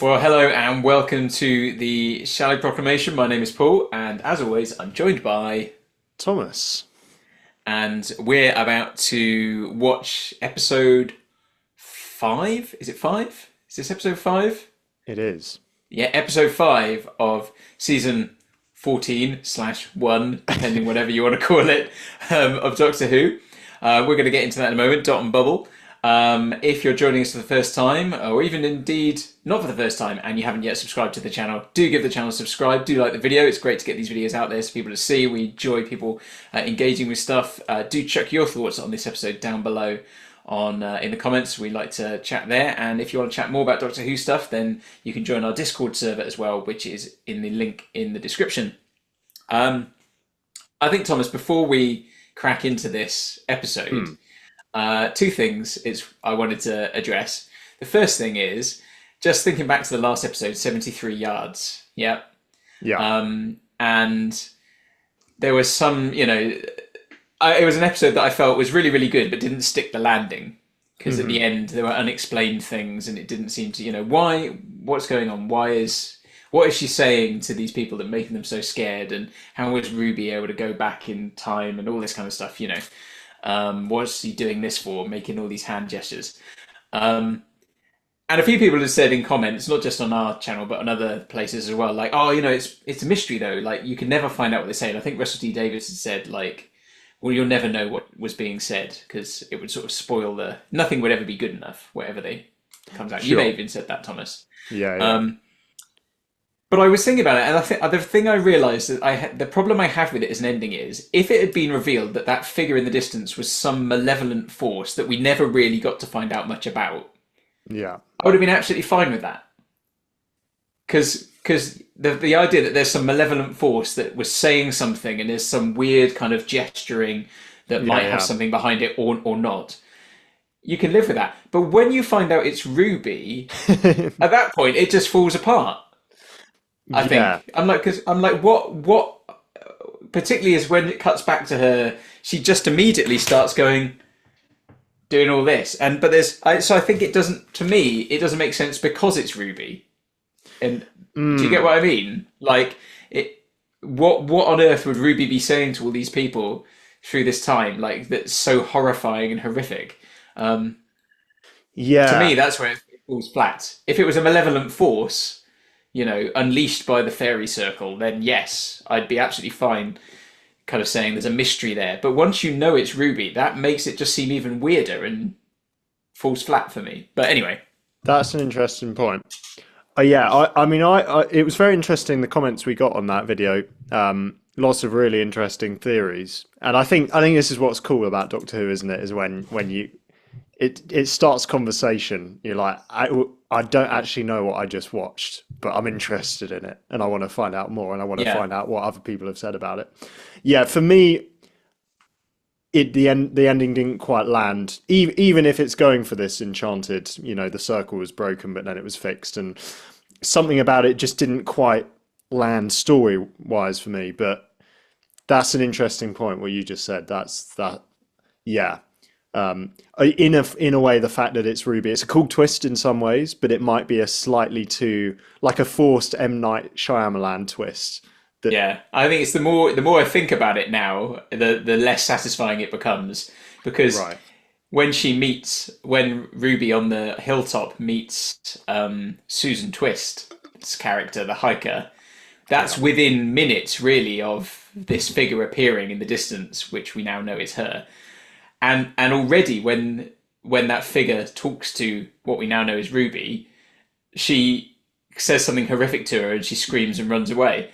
Well, hello and welcome to the Shallow Proclamation. My name is Paul, and as always, I'm joined by, Thomas. and we're about to watch episode 5. Is it 5? Is this episode 5? It is. Yeah, episode 5 of season 14 slash 1, depending whatever you want to call it, of Doctor Who. We're going to get into that in a moment, Dot and Bubble. If you're joining us for the first time, or even indeed not for the first time, and you haven't yet subscribed to the channel, do give the channel a subscribe. Do like the video. It's great to get these videos out there for people to see. We enjoy people engaging with stuff. Do chuck your thoughts on this episode down below on in the comments. We like to chat there. And if you want to chat more about Doctor Who stuff, then you can join our Discord server as well, which is in the link in the description. I think, Thomas, before we crack into this episode, two things I wanted to address. The first thing is just thinking back to the last episode, 73 yards. Yeah. Yeah. And there was some, it was an episode that I felt was really, really good, but didn't stick the landing. Because at the end, there were unexplained things and it didn't seem to, what's going on? What is she saying to these people that making them so scared? And how was Ruby able to go back in time and all this kind of stuff, what's he doing this for, making all these hand gestures? And a few people have said in comments, not just on our channel, but on other places as well, like, it's a mystery though. Like, you can never find out what they say. And I think Russell T Davies had said, like, well, you'll never know what was being said because it would sort of spoil nothing would ever be good enough, whatever comes out. Sure. You may have even said that, Thomas. Yeah. But I was thinking about it, and I think the thing I realised that the problem I have with it as an ending is, if it had been revealed that that figure in the distance was some malevolent force that we never really got to find out much about, yeah, I would have been absolutely fine with that. Because the idea that there's some malevolent force that was saying something and there's some weird kind of gesturing that might have something behind it or not, you can live with that. But when you find out it's Ruby, at that point it just falls apart. I think I'm like, what? Particularly is when it cuts back to her, she just immediately starts doing all this, so I think it doesn't. To me, it doesn't make sense because it's Ruby. And do you get what I mean? Like, what on earth would Ruby be saying to all these people through this time? Like, that's so horrifying and horrific. To me, that's where it falls flat. If it was a malevolent force, unleashed by the fairy circle, then yes, I'd be absolutely fine kind of saying there's a mystery there. But once you know it's Ruby, that makes it just seem even weirder and falls flat for me. But anyway. That's an interesting point. It was very interesting, the comments we got on that video. Lots of really interesting theories. And I think this is what's cool about Doctor Who, isn't it? Is when it starts conversation. You're like, I don't actually know what I just watched, but I'm interested in it and I want to find out more and I want to find out what other people have said about it. Yeah, for me, the ending didn't quite land. Even if it's going for this enchanted, the circle was broken, but then it was fixed, and something about it just didn't quite land story-wise for me. But that's an interesting point, what you just said. In a way, the fact that it's Ruby, it's a cool twist in some ways, but it might be a slightly too, like a forced M. Night Shyamalan twist. I think it's the more I think about it now, the less satisfying it becomes, because when Ruby on the hilltop meets Susan Twist's character, the hiker, that's within minutes really of this figure appearing in the distance, which we now know is her. And already when that figure talks to what we now know is Ruby, she says something horrific to her and she screams and runs away.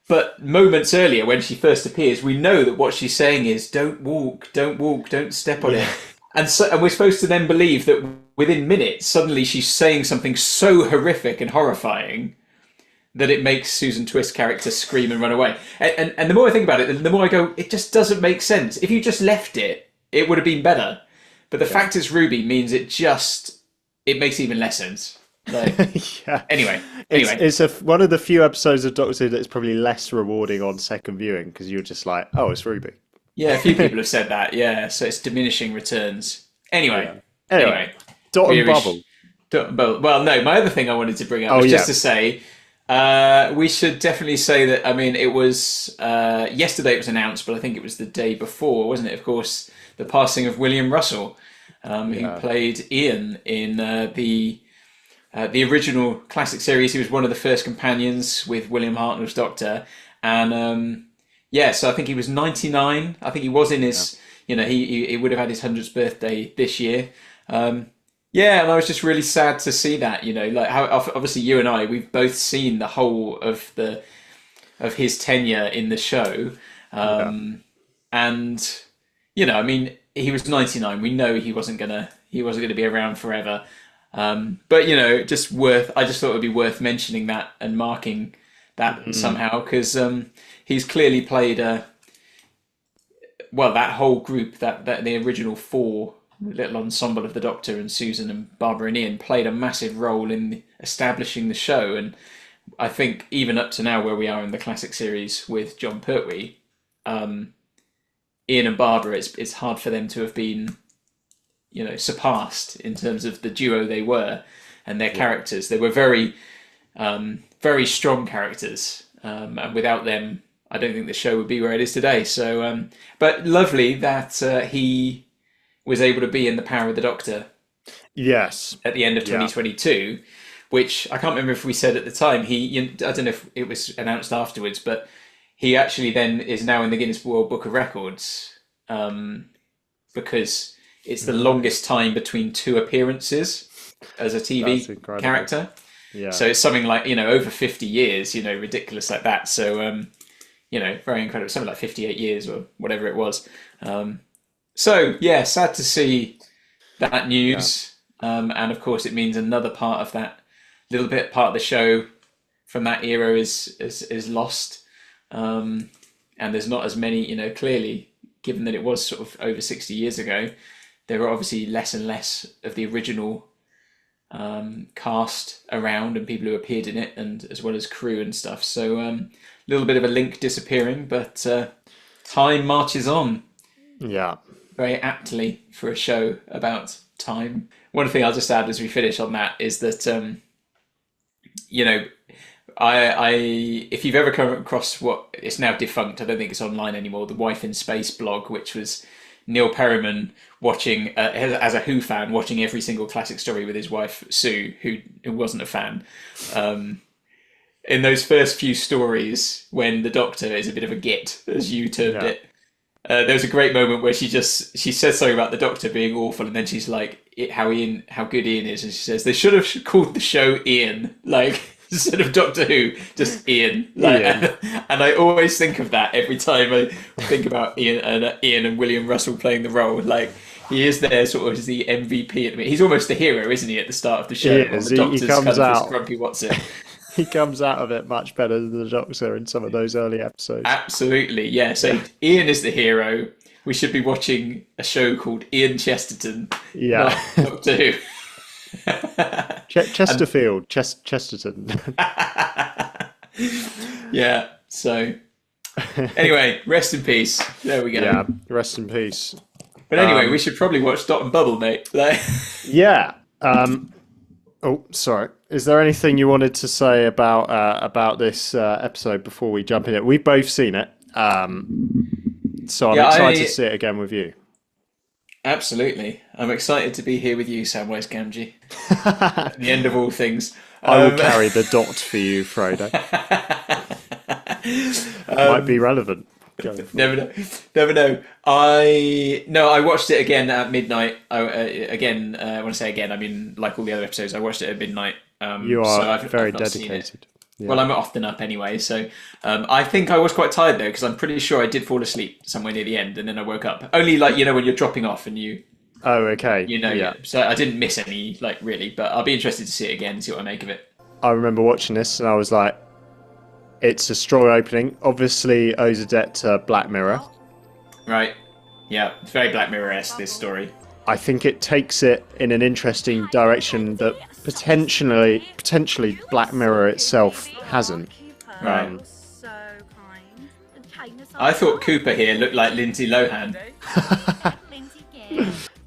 But moments earlier, when she first appears, we know that what she's saying is, don't walk, don't step on it. And we're supposed to then believe that within minutes, suddenly she's saying something so horrific and horrifying that it makes Susan Twist's character scream and run away. And the more I think about it, the more I go, it just doesn't make sense. If you just left it, it would have been better. But the fact it's Ruby means it makes even less sense. Anyway, it's one of the few episodes of Doctor Who that's probably less rewarding on second viewing, because you're just like, oh, it's Ruby. Yeah, a few people have said that. Yeah, so it's diminishing returns. Anyway. Dot and Bubble. Well, no. My other thing I wanted to bring up Oh was yeah, just to say we should definitely say that. I mean, it was yesterday it was announced, but I think it was the day before, wasn't it? Of course, the passing of William Russell, who yeah, played Ian in the original classic series. He was one of the first companions with William Hartnell's Doctor, and yeah, so I think he was 99. I think he was in yeah. his, he would have had his 100th birthday this year. Yeah, and I was just really sad to see that, like how obviously you and I, we've both seen the whole of his tenure in the show, Yeah. and I mean, he was 99. We know he wasn't gonna be around forever. But I just thought it would be worth mentioning that and marking that Mm, somehow because he's clearly played that whole group that the original four little ensemble of the Doctor and Susan and Barbara and Ian played a massive role in establishing the show, and I think even up to now where we are in the classic series with John Pertwee, Ian and Barbara, it's hard for them to have been surpassed in terms of the duo they were and their yeah. characters. They were very strong characters, and without them, I don't think the show would be where it is today. So, but lovely that he was able to be in the Power of the Doctor Yes. at the end of Yeah. 2022, which I can't remember if we said at the time. I don't know if it was announced afterwards, but he actually then is now in the Guinness World Book of Records because it's the longest time between two appearances as a That's TV incredible. character. Yeah. So it's something like, over 50 years, ridiculous like that. So, very incredible. Something like 58 years or whatever it was. So, yeah, sad to see that Yeah. news. And of course, it means another part of that part of the show from that era is lost. And there's not as many, clearly, given that it was sort of over 60 years ago, there are obviously less and less of the original cast around and people who appeared in it, and as well as crew and stuff. So a little bit of a link disappearing, but time marches on Yeah. very aptly for a show about time. One thing I'll just add as we finish on that is that you know I if you've ever come across what it's now defunct, I don't think it's online anymore, the Wife in Space blog, which was Neil Perryman watching as a Who fan, watching every single classic story with his wife Sue, who wasn't a fan. In those first few stories, when the Doctor is a bit of a git, as you termed Yeah. it, there was a great moment where she says something about the Doctor being awful, and then she's like, how good Ian is, and she says they should have called the show Ian, like instead of Doctor Who, just Ian. Like, Ian. and I always think of that every time I think about Ian and William Russell playing the role. Like he is there sort of as the MVP at the minute. He's almost the hero, isn't he, at the start of the show? He While is. the Doctor's He comes kind of this out. grumpy Watson. He comes out of it much better than the Doctor in some of those early episodes. Absolutely, yeah. So Ian is the hero. We should be watching a show called Ian Chesterton, Yeah. not Doctor Who. Chesterfield, Chesterton. Yeah. So anyway, rest in peace. There we go. Yeah. Rest in peace. But anyway, we should probably watch Dot and Bubble, mate. Like, Yeah. Oh, sorry. Is there anything you wanted to say about this episode before we jump in it? We've both seen it, so I'm Yeah, excited to see it again with you. absolutely. I'm excited to be here with you, Samwise Gamgee. At the end of all things. I will carry the dot for you, Frodo. Might be relevant. Go for it. Never know. Never know. I watched it again at midnight. When I say again, I mean like all the other episodes. I watched it at midnight. You are so I've very not seen it. dedicated. Yeah. Well, I'm often up anyway, so I think I was quite tired though, because I'm pretty sure I did fall asleep somewhere near the end, and then I woke up. Only like when you're dropping off and Oh, okay. yeah. So I didn't miss any like really, but I'll be interested to see it again and see what I make of it. I remember watching this and I was like, it's a strong opening. Obviously owes a debt to Black Mirror. Right? Yeah, it's very Black Mirror-esque, this story. I think it takes it in an interesting direction that potentially Black Mirror itself hasn't. Right. I thought Cooper here looked like Lindsay Lohan.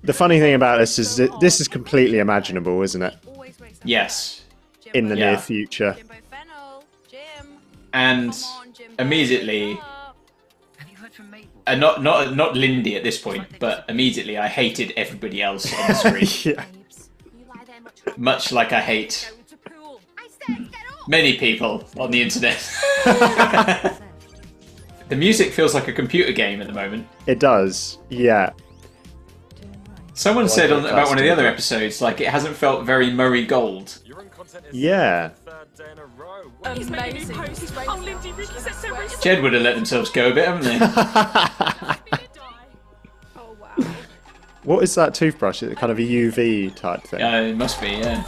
The funny thing about this is that this is completely imaginable, isn't it? Yes. in the near Yeah. future. And immediately, and not Lindy at this point, but immediately I hated everybody else on the screen. Yeah. Much like I hate many people on the internet. The music feels like a computer game at the moment. It does, yeah. Someone said about one of the other episodes, like, it hasn't felt very Murray Gold. Yeah. Amazing. Jed would have let themselves go a bit, haven't they? Oh wow. What is that toothbrush? Is it kind of a UV type thing? Yeah, it must be, yeah.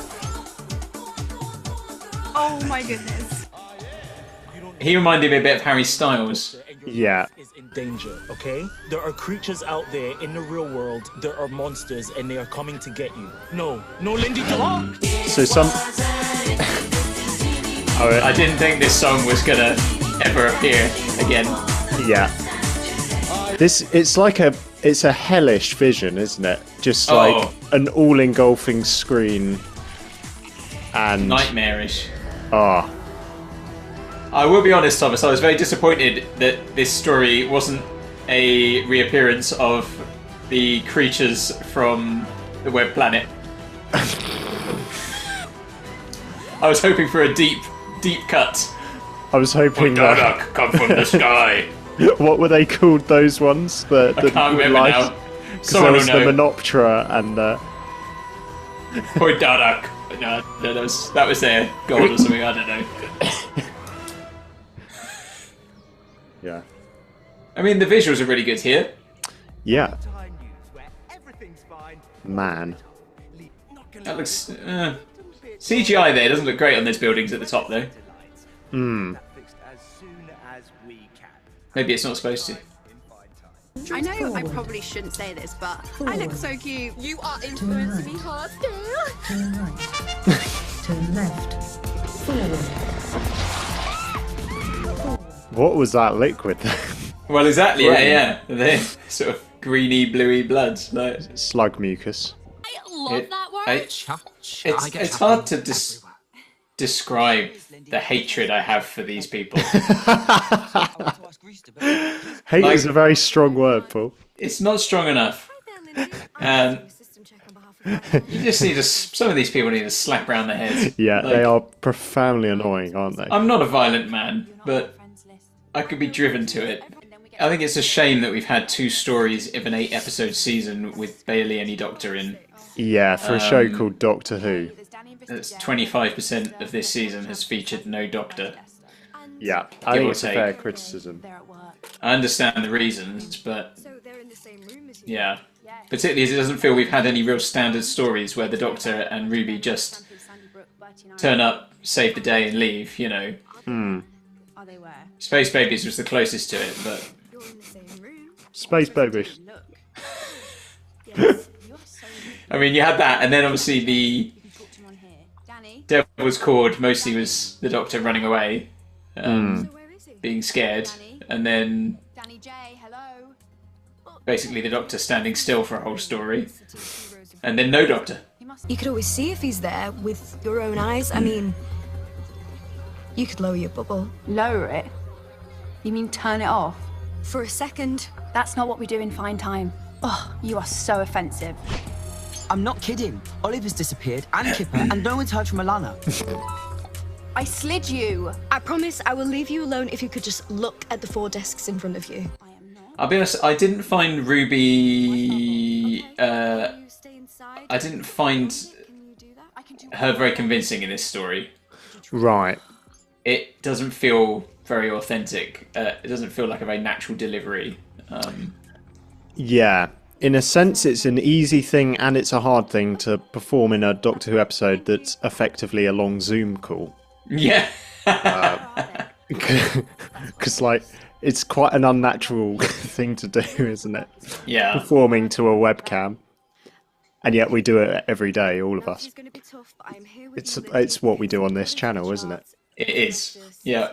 Oh my goodness. He reminded me a bit of Harry Styles. Yeah. Is in danger, okay? There are creatures out there in the real world. There are monsters and they are coming to get you. No, Lindy, don't. So some... I didn't think this song was gonna ever appear again. Yeah. It's a hellish vision, isn't it? Just like an all-engulfing screen and Nightmarish. oh, I will be honest, Thomas, I was very disappointed that this story wasn't a reappearance of the creatures from the web planet. I was hoping for a deep cut. I was hoping that... come from the sky. What were they called, those ones? I can't remember now. Someone There was will the know. Menoptera and Poidadak. No, that was their god or something, I don't know. yeah. I mean, the visuals are really good here. Yeah. Man. That looks... CGI there doesn't look great on those buildings at the top, though. Hmm. Maybe it's not supposed to. I know I probably shouldn't say this, but I look so cute. You are influencing me hard. To the right. To the left. Forward. What was that liquid? Well, exactly, yeah. They're sort of greeny, bluey bloods. Like, Slug mucus. I love that word. it's hard to describe the hatred I have for these people. Hate is a very strong word, Paul. It's not strong enough. And you just need to... Some of these people need to slap around the head. Yeah, Like, they are profoundly annoying, aren't they? I'm not a violent man, but I could be driven to it. I think it's a shame that we've had 2 stories of an 8-episode season with barely any Doctor in. Yeah, for a show called Doctor Who. That's 25% of this season has featured no Doctor. Yeah, I Give think or it's a take. fair criticism. I understand the reasons, but yeah. Particularly as it doesn't feel we've had any real standard stories where the Doctor and Ruby just turn up, save the day and leave, you know. Space Babies was the closest to it, but... Space Babies. I mean, you had that, and then obviously the Devil's Cord mostly was the Doctor running away, being scared, and then basically the Doctor standing still for a whole story, and then no Doctor. You could always see if he's there with your own eyes. I mean, you could lower your bubble. Lower it? You mean turn it off? For a second. That's not what we do in Finetime. Oh, you are so offensive. I'm not kidding. Oliver's disappeared, and Kipper, and no one's heard from Alana. I slid you. I promise I will leave you alone if you could just look at the 4 desks in front of you. I'll be honest, I didn't find Ruby... I didn't find her very convincing in this story. Right. It doesn't feel very authentic. It doesn't feel like a very natural delivery. Yeah. In a sense, it's an easy thing and it's a hard thing to perform in a Doctor Who episode that's effectively a long Zoom call. Yeah. Because, like, it's quite an unnatural thing to do, isn't it? Yeah. Performing to a webcam. And yet we do it every day, all of us. It's what we do on this channel, isn't it? It is. Yeah.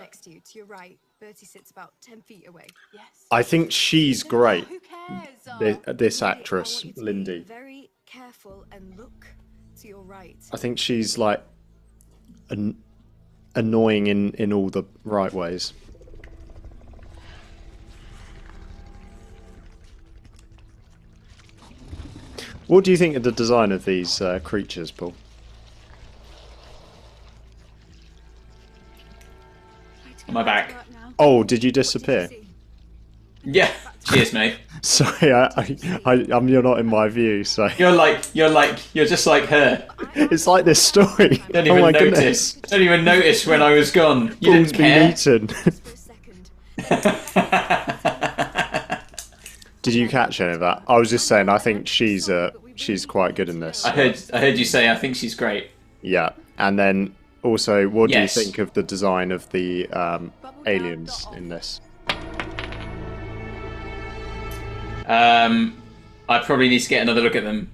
I think she's great. This actress, Lindy. Very careful and look to your right. I think she's like annoying in all the right ways. What do you think of the design of these creatures, Paul? Am I back? Oh, did you disappear? Yeah. Cheers, mate. Sorry, you're not in my view, so You're just like her. it's like this story. Don't Oh even my notice. goodness. Don't even notice when I was gone. You Paul's didn't been care. eaten. Did you catch any of that? I was just saying, I think she's quite good in this. I heard you say I think she's great. Yeah, and then also, what Yes. do you think of the design of the aliens in this? I probably need to get another look at them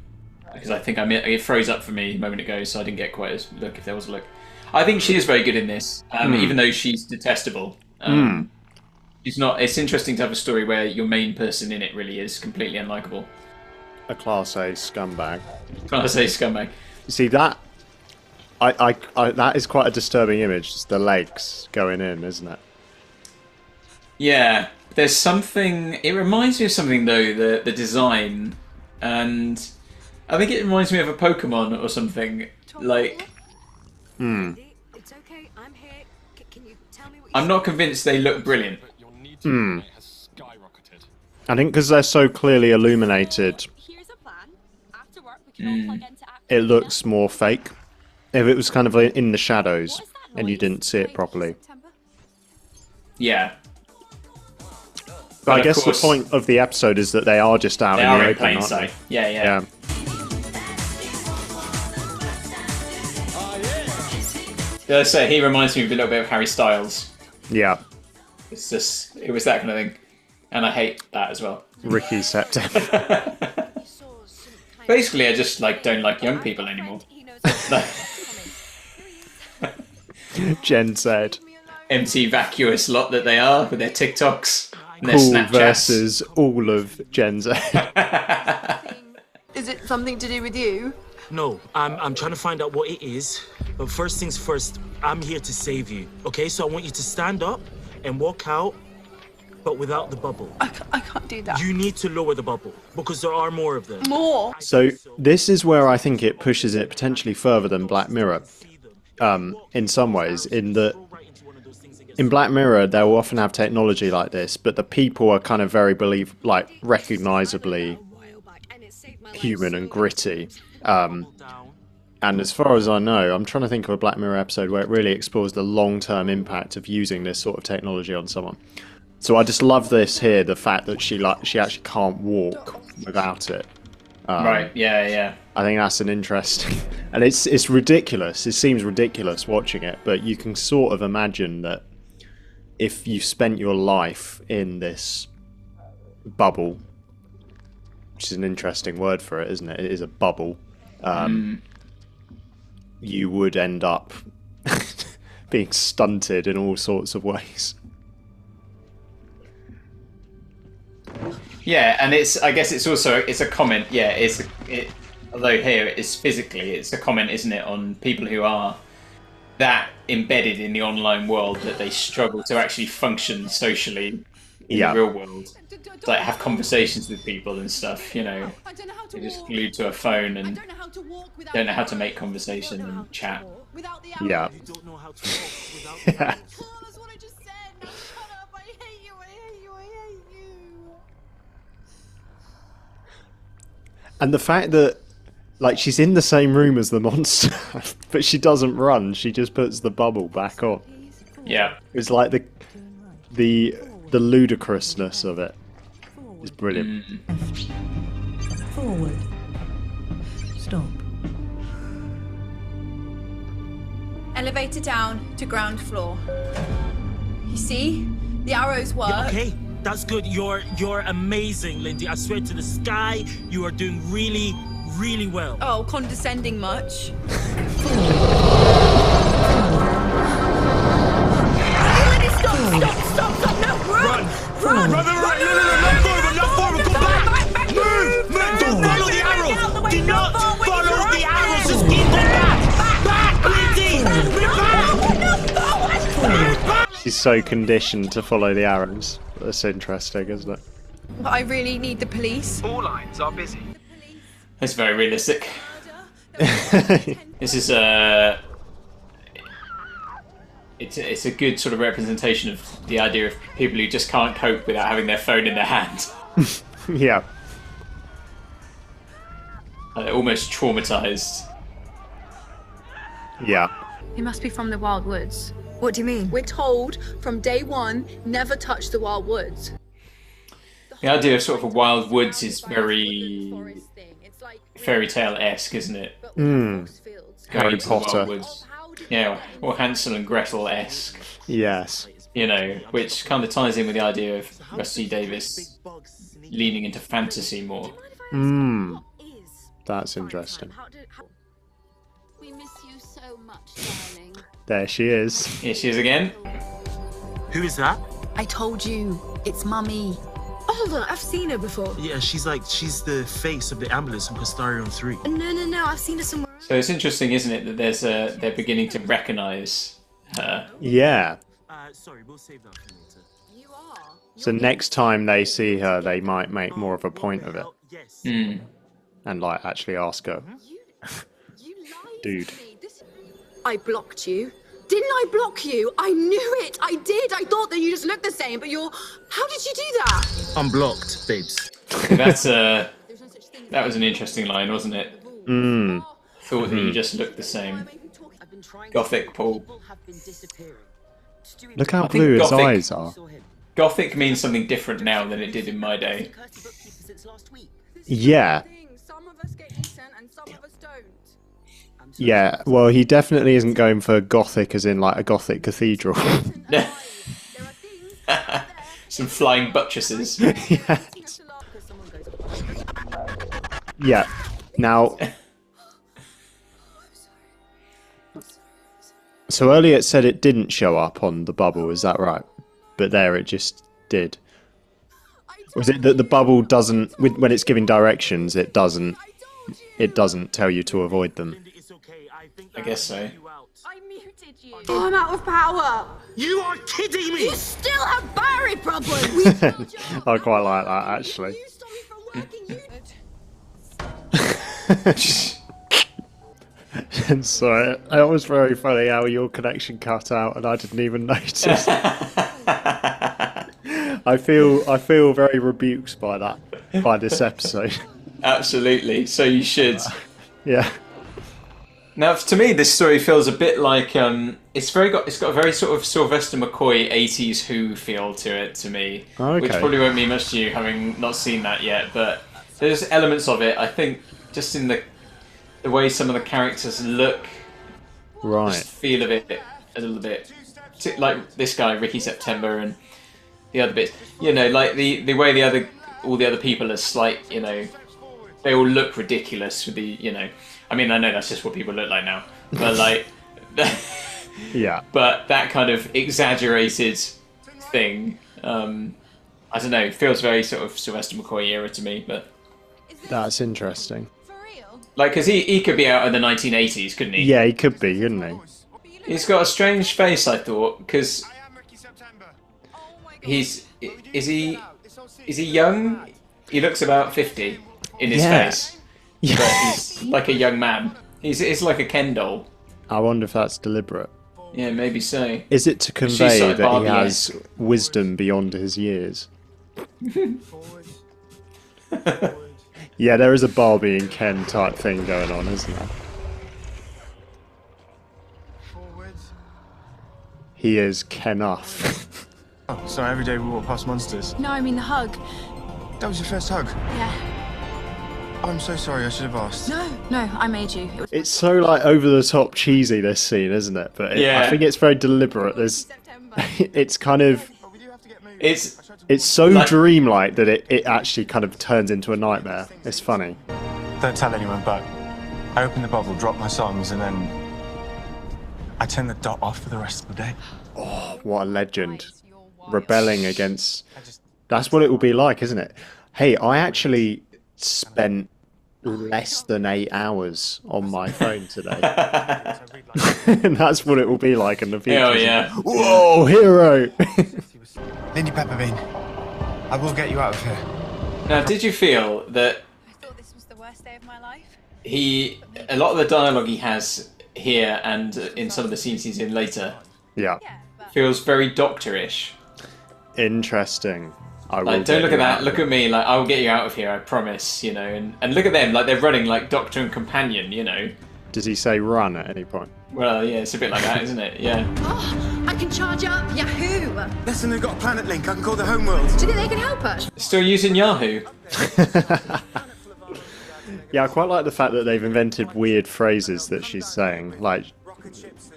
because I think it froze up for me a moment ago, so I didn't get quite a look if there was a look. I think she is very good in this, even though she's detestable. She's not. It's interesting to have a story where your main person in it really is completely unlikable. A Class A scumbag. Class A scumbag. You see that? I that is quite a disturbing image. Just the legs going in, isn't it? Yeah, there's something. It reminds me of something though. The design, and I think it reminds me of a Pokemon or something. Like, It's okay, I'm here. Can you tell me what you I'm not convinced they look brilliant. I think because they're so clearly illuminated, Here's a plan. After work, we can all plug into it looks more fake. If it was kind of in the shadows and you didn't see it properly. Yeah. But I of guess course, the point of the episode is that they are just out they in are the in open, plain aren't they? sight. Yeah. Let's say he reminds me of a little bit of Harry Styles. Yeah. It was that kind of thing, and I hate that as well. Ricky September. Basically, I just don't like young people anymore. Jen said. Empty, vacuous lot that they are with their TikToks and their Paul Snapchats. versus all of Gen Z. Is it something to do with you? No, I'm trying to find out what it is. But first things first, I'm here to save you. Okay, so I want you to stand up and walk out, but without the bubble. I can't do that. You need to lower the bubble because there are more of them. More? So this is where I think it pushes it potentially further than Black Mirror. In some ways, in Black Mirror, they'll often have technology like this, but the people are kind of very recognizably human and gritty. And as far as I know, I'm trying to think of a Black Mirror episode where it really explores the long-term impact of using this sort of technology on someone. So I just love this here, the fact that she actually can't walk without it. Right, yeah. I think that's an interesting... And it's ridiculous. It seems ridiculous watching it, but you can sort of imagine that if you spent your life in this bubble, which is an interesting word for it, isn't it? It is a bubble. You would end up being stunted in all sorts of ways. Yeah, and I guess it's a comment. Yeah, although here it's physically, it's a comment, isn't it, on people who are that embedded in the online world that they struggle to actually function socially in the real world. Like have conversations with people and stuff, They're just glued to a phone and don't know how to make conversation and chat. Yeah. You don't know how to walk without the Yeah. bubble. That's what I just said. Now shut up. I hate you. And the fact that, she's in the same room as the monster, but she doesn't run. She just puts the bubble back on. Yeah. It's like the ludicrousness of it is brilliant. Left. Forward. Stop. Elevator down to ground floor. You see? The arrows work. Yeah, okay, that's good. You're amazing, Lindy. I swear to the sky, you are doing really, really well. Oh, condescending much? Lindy, stop! No, run! Run, not forward, go back! Move! Don't follow the arrows! Do not follow the arrows! Just keep She's so conditioned to follow the arrows. That's interesting, isn't it? But I really need the police. All lines are busy. It's very realistic. This is it's a good sort of representation of the idea of people who just can't cope without having their phone in their hand. Yeah. They're almost traumatized. Yeah. He must be from the wild woods. What do you mean? We're told from day one, never touch the wild woods. The idea of sort of a wild woods is very fairy tale-esque, isn't it? Mm. Harry into the wild Potter. woods. Yeah, or Hansel and Gretel-esque. Yes. You know, which kind of ties in with the idea of Rusty Davis leaning into fantasy more. Mm. That's interesting. We miss you so much, darling. There she is. Here she is again. Who is that? I told you, it's Mummy. Hold on, I've seen her before. Yeah, she's the face of the ambulance in Postarion 3. No, I've seen her somewhere. So it's interesting, isn't it, that they're beginning to recognise her. Yeah. Sorry, we'll save that for later. You are. So next time they see her, they might make more of a point of it. Yes. Mm. And like actually ask her. You lied Dude. to me. I blocked you. Didn't I block you? I knew it. I did. I thought that you just looked the same, but you're... How did you do that? I'm blocked, babes. That's that was an interesting line, wasn't it? Mm. Thought that you just looked the same. Gothic, Paul. Look how I think blue his Gothic- eyes are. Gothic means something different now than it did in my day. Yeah. Some of us get eaten and some of us don't. Yeah. Well, he definitely isn't going for Gothic as in like a Gothic cathedral. Some flying buttresses. Yeah. Yeah. Now. So earlier it said it didn't show up on the bubble, is that right? But there it just did. Was it that the bubble doesn't, when it's giving directions, it doesn't tell you to avoid them? I guess so. I muted you. Oh, I'm out of power. You are kidding me! You still have battery problems. I quite like that actually. You stopped me from working. And so it was very funny how your connection cut out and I didn't even notice. I feel very rebuked by that, by this episode. Absolutely. So you should. Yeah. Now, to me, this story feels a bit like it's got a very sort of Sylvester McCoy 80s Who feel to it to me, Okay. which probably won't mean much to you having not seen that yet. But there's elements of it. I think just in the way some of the characters look, Right. just feel of it a little bit, like this guy Ricky September and the other bits. You know, like the way all the other people are slight. You know, they all look ridiculous with the. You know, I mean, I know that's just what people look like now, but like, Yeah. but that kind of exaggerated thing, I don't know, feels very sort of Sylvester McCoy era to me. But That's interesting. like, because he could be out in the 1980s, couldn't he? Yeah, he could be, couldn't he? He's got a strange face, I thought, because is he young? He looks about 50 in his Yeah. face, but he's like a young man. It's like a Ken doll. I wonder if that's deliberate. Yeah, maybe so. Is it to She's convey sort of that he Barbie-esque. has wisdom beyond his years? Yeah, there is a Barbie and Ken type thing going on, isn't there? He is Ken-uff. Oh, so every day we walk past monsters. No, I mean the hug. That was your first hug. Yeah. I'm so sorry, I should have asked. No, I made you. It was It's so like over the top cheesy, this scene, isn't it? But Yeah. I think it's very deliberate. There's, it's kind of, It's it's so Like- dreamlike that it actually kind of turns into a nightmare. It's funny. Don't tell anyone, but I opened the bubble, dropped my songs, and then I turned the dot off for the rest of the day. What a legend. Rebelling against... That's what it will be like, isn't it? Hey, I actually spent less than 8 hours on my phone today. And that's what it will be like in the future. Oh yeah. Whoa, hero! Lindy Pepperbean, I will get you out of here. Now, did you feel that I thought this was the worst day of my life. a lot of the dialogue he has here and in some of the scenes he's in later Yeah. feels very Doctor-ish. Interesting. I will Like, don't get look you at out that. of Look here. at me. Like, I will get you out of here. I promise. You know, and look at them. Like, they're running like Doctor and Companion. You know. Does he say run at any point? Well, yeah, it's a bit like that, isn't it? Yeah. Oh, I can charge up Yahoo! Listen, they've got a planet link. I can call the homeworld. Do you think they can help us? Still using Yahoo. Yeah, I quite like the fact that they've invented weird phrases that she's saying. Like,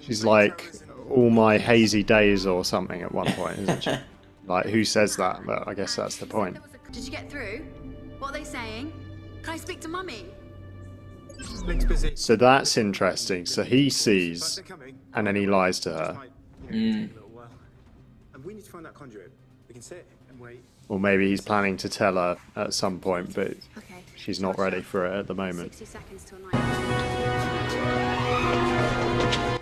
she's like, all my hazy days or something at one point, isn't she? Like, who says that? But I guess that's the point. Did you get through? What are they saying? Can I speak to Mummy? Link's busy. So that's interesting. So he sees, and then he lies to her. And we need to find that conduit. We can sit and wait. Or maybe he's planning to tell her at some point, but Okay. she's not ready for it at the moment. 60 seconds till 9.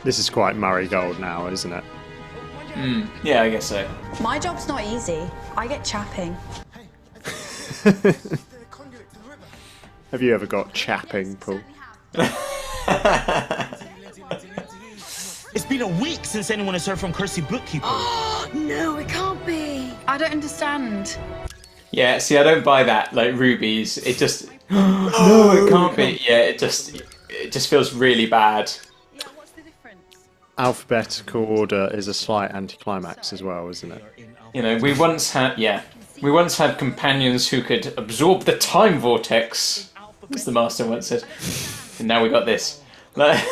This is quite Murray Gold now, isn't it? Yeah, I guess so. My job's not easy. I get chapping. Have you ever got chapping, Paul? It's been a week since anyone has heard from Kirsty Bookkeeper. No, it can't be. I don't understand. Yeah. See, I don't buy that. Like rubies. It just. No, it can't be. Yeah. It just feels really bad. Yeah, what's the difference? Alphabetical order is a slight anticlimax as well, isn't it? You know, we once had companions who could absorb the time vortex, as the master once said, and now we got this. Like,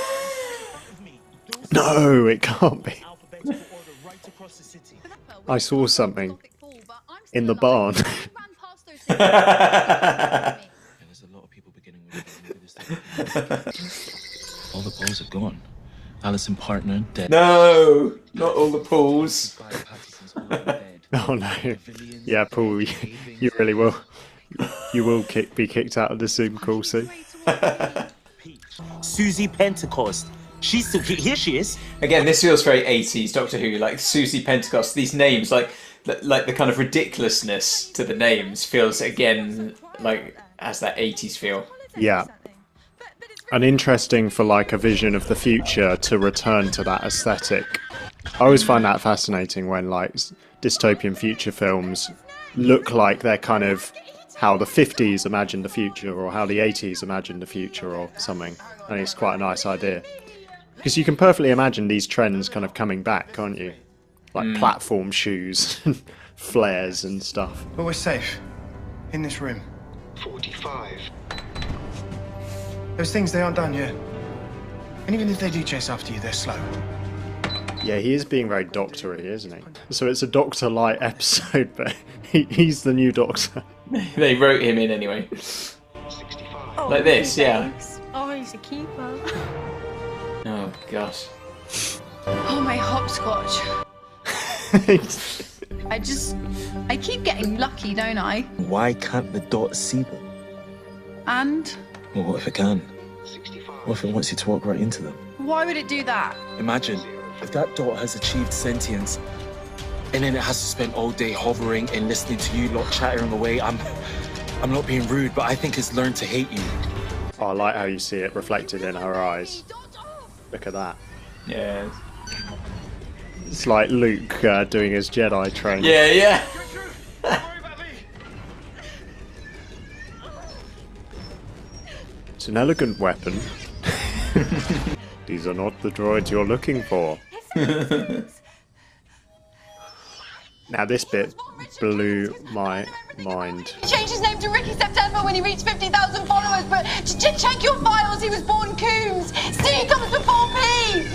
No, it can't be. I saw something in the barn. There's a lot of people beginning with all the balls are gone. Alison partner dead. no, not all the pools. Oh no. Yeah, Paul, you really will. You will be kicked out of the Zoom call soon. Susie Pentecost. She's still here. She is. Again, this feels very 80s Doctor Who, like Susie Pentecost. These names, like the kind of ridiculousness to the names, feels again like has that 80s feel. Yeah. And interesting for like a vision of the future to return to that aesthetic. I always find that fascinating when like dystopian future films look like they're kind of how the 50s imagined the future or how the 80s imagined the future or something. And it's quite a nice idea. Because you can perfectly imagine these trends kind of coming back, can't you? Like platform shoes and flares and stuff. But we're safe. In this room. 45. Those things, they aren't done yet. And even if they do chase after you, they're slow. Yeah, he is being very doctor-y, isn't he? So it's a Doctor-like episode, but he's the new Doctor. They wrote him in anyway. 65. Like this, yeah. Oh, he's a keeper. Oh gosh. Oh, my hopscotch. I keep getting lucky, don't I? Why can't the dot see them? And Well, what if it can? 65. What if it wants you to walk right into them? why would it do that? Imagine if that dot has achieved sentience, and then it has to spend all day hovering and listening to you lot chattering away. I'm not being rude, but I think it's learned to hate you. Oh, I like how you see it reflected in her eyes. Look at that. Yeah. It's like Luke doing his Jedi training. Yeah. It's an elegant weapon. These are not the droids you're looking for. Now this bit blew my mind. He changed his name to Ricky September when he reached 50,000 followers, but check your files, he was born Coombs. C comes before P.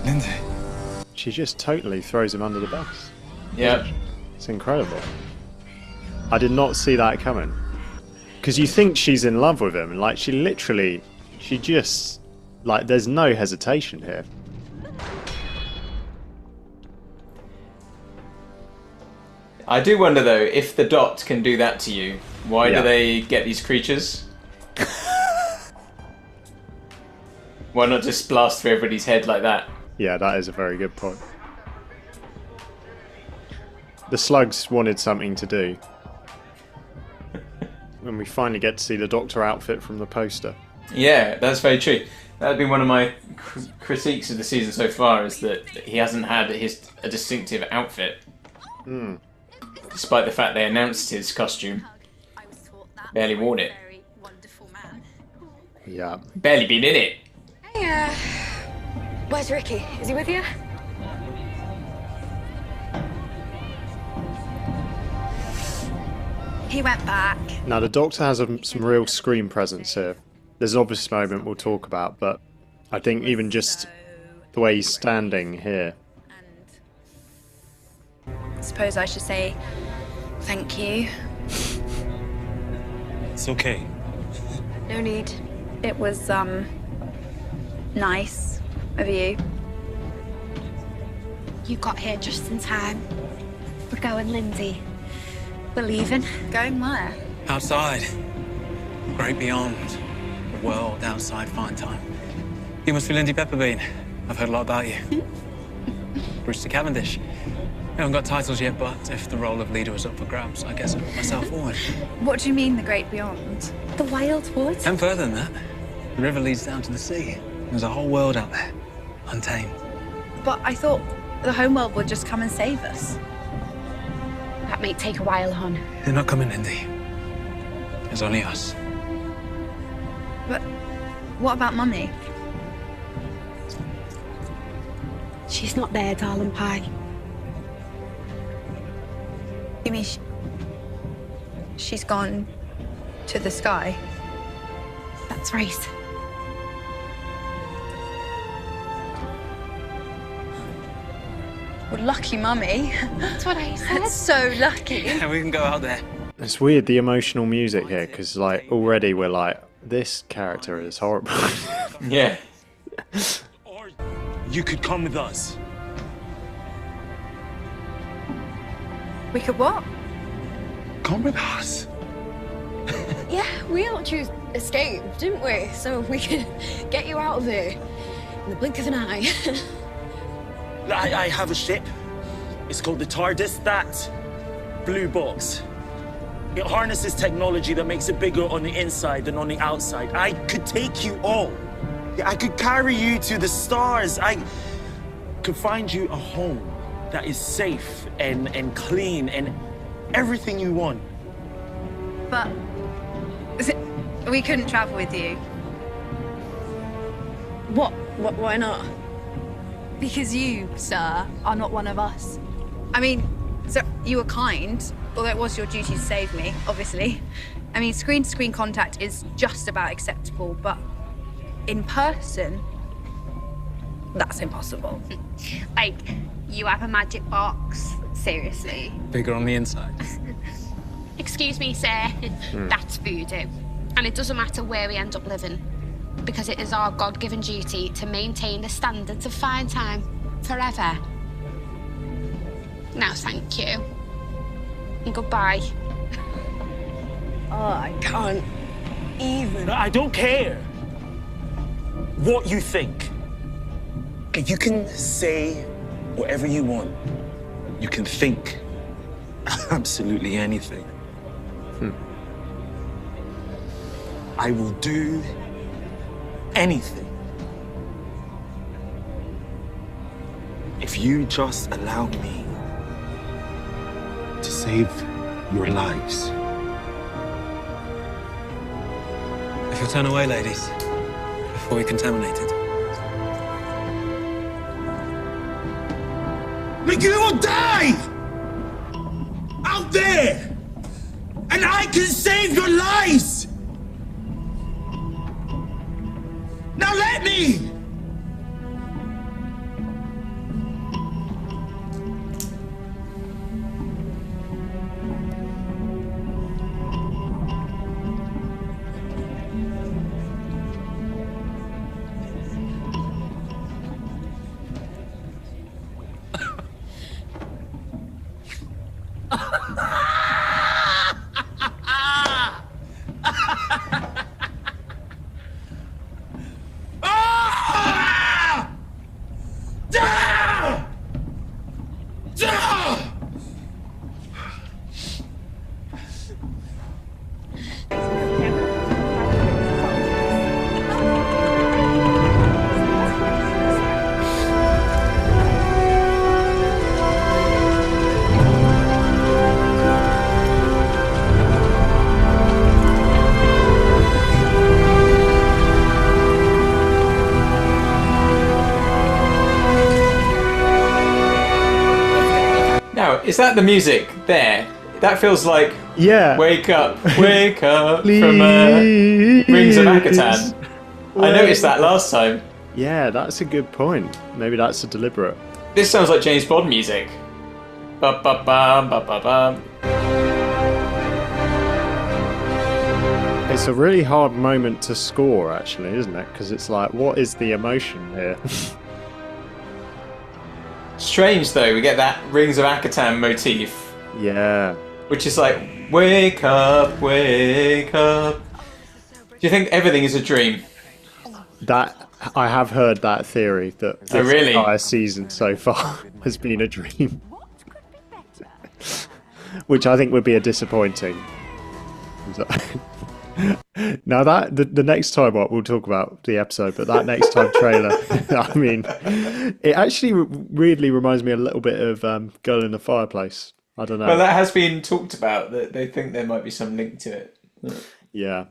Lindsay. She just totally throws him under the bus. Yep. It's incredible. I did not see that coming. Because you think she's in love with him, and like she just, like, there's no hesitation here. I do wonder though if the dot can do that to you, Why do they get these creatures? Why not just blast through everybody's head like that? Yeah, that is a very good point. The slugs wanted something to do. And we finally get to see the Doctor outfit from the poster. Yeah, that's very true. That would be one of my critiques of the season so far, is that he hasn't had a distinctive outfit. Despite the fact they announced his costume. Barely worn it. Yeah. Barely been in it. Hey, where's Ricky? Is he with you? He went back. Now, the Doctor has some real screen presence here. There's an obvious moment we'll talk about, but I think even just the way he's standing here. I suppose I should say thank you. It's okay. No need. It was, nice of you. You got here just in time. We're going, Lindsay. We're leaving. Going where? Outside. Great beyond. The world outside Finetime. You must be Lindy Pepperbean. I've heard a lot about you. Brewster Cavendish. I haven't got titles yet, but if the role of leader was up for grabs, I guess I put myself forward. What do you mean, the great beyond? The wild woods? And further than that, the river leads down to the sea. There's a whole world out there, untamed. But I thought the homeworld would just come and save us. That may take a while, hon. They're not coming, Lindy. There's only us. But what about Mummy? She's not there, darling pie. You mean she's gone to the sky? That's right. Well, lucky Mummy. That's what I said. That's so lucky. Yeah, we can go out there. It's weird, the emotional music here, because like already we're like, this character is horrible. Yeah. Or you could come with us. We could what? Come with us. Yeah, we all choose escape, didn't we? So we could get you out of here in the blink of an eye. I have a ship. It's called the TARDIS. That blue box. It harnesses technology that makes it bigger on the inside than on the outside. I could take you all. I could carry you to the stars. I could find you a home that is safe and clean and everything you want. But we couldn't travel with you. What? Why not? Because you, sir, are not one of us. I mean, so you were kind, although it was your duty to save me, obviously. I mean, screen-to-screen contact is just about acceptable, but in person, that's impossible. Like, you have a magic box. Seriously. Bigger on the inside. Excuse me, sir. That's voodoo. And it doesn't matter where we end up living, because it is our God-given duty to maintain the standards of Finetime forever. Now, thank you. And goodbye. Oh, I can't even. I don't care what you think. You can say whatever you want. You can think absolutely anything. I will do anything if you just allow me to save your lives. If you'll turn away, ladies, before we contaminate it. Like you will die out there, and I can save your lives. Now let me. Is that the music there? That feels like wake up from Rings of Akatan. I noticed that last time. Yeah, that's a good point. Maybe that's a deliberate. This sounds like James Bond music. Ba ba bam ba ba bam. It's a really hard moment to score, actually, isn't it? Because it's like, what is the emotion here? Strange though, we get that Rings of Akatan motif. Yeah. Which is like, wake up, wake up. Do you think everything is a dream? That I have heard that theory that this really? entire season so far has been a dream, which I think would be a disappointing. Now that the next time we'll talk about the episode, but that next time trailer, I mean, it actually weirdly reminds me a little bit of Girl in the Fireplace. I don't know. Well, that has been talked about. That they think there might be some link to it. Yeah.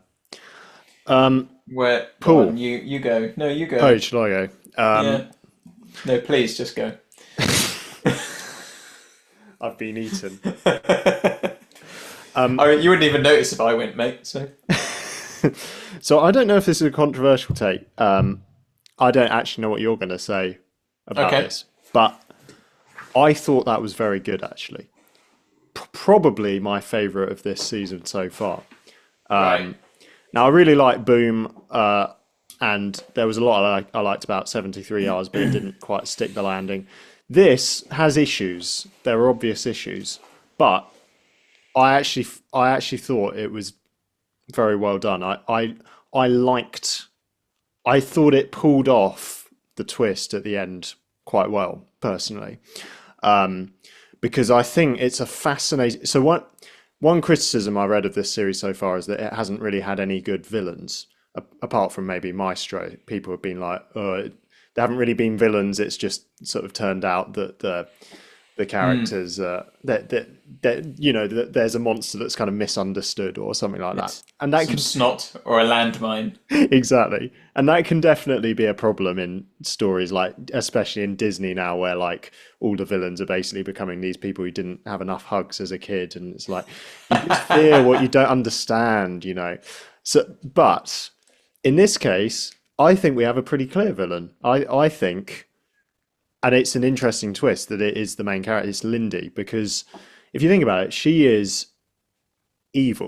Where Paul, you go. No, you go. Oh, shall I go? Yeah. No, please, just go. I've been eaten. I mean, you wouldn't even notice if I went, mate. So. So I don't know if this is a controversial take. I don't actually know what you're going to say about this, but I thought that was very good, actually. Probably my favourite of this season so far. Right. Now, I really like Boom, and there was a lot I liked about 73 Hours, but it didn't quite stick the landing. This has issues. There are obvious issues, but I actually thought it was very well done. I thought it pulled off the twist at the end quite well, personally, because I think it's a fascinating. So one criticism I read of this series so far is that it hasn't really had any good villains, apart from maybe Maestro. People have been like, oh, there haven't really been villains. It's just sort of turned out that the characters that there's a monster that's kind of misunderstood or something like that, and that can snot or a landmine. Exactly, and that can definitely be a problem in stories like, especially in Disney now, where like all the villains are basically becoming these people who didn't have enough hugs as a kid, and it's like you just fear what you don't understand, you know. So, but in this case, I think we have a pretty clear villain. I think. And it's an interesting twist that it is the main character. It's Lindy, because if you think about it, she is evil,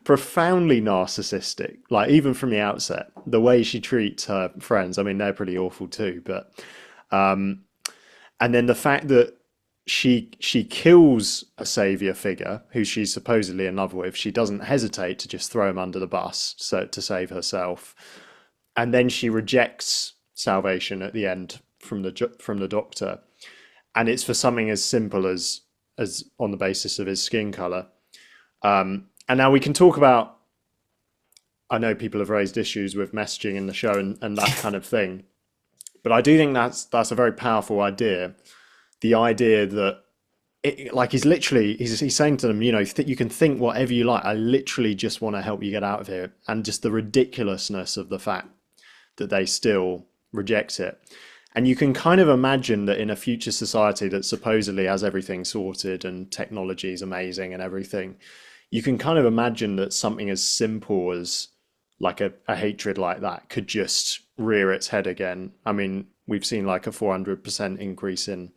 profoundly narcissistic. Like even from the outset, the way she treats her friends, I mean, they're pretty awful too. But and then the fact that she kills a savior figure who she's supposedly in love with, she doesn't hesitate to just throw him under the bus to save herself, and then she rejects salvation at the end from the doctor, and it's for something as simple as on the basis of his skin color. And now we can talk about, I know people have raised issues with messaging in the show and that kind of thing, but I do think that's a very powerful idea. The idea that he's saying to them, you know, you can think whatever you like, I literally just want to help you get out of here, and just the ridiculousness of the fact that they still reject it. And you can kind of imagine that in a future society that supposedly has everything sorted and technology is amazing and everything, you can kind of imagine that something as simple as like a hatred like that could just rear its head again. I mean, we've seen like a 400% increase in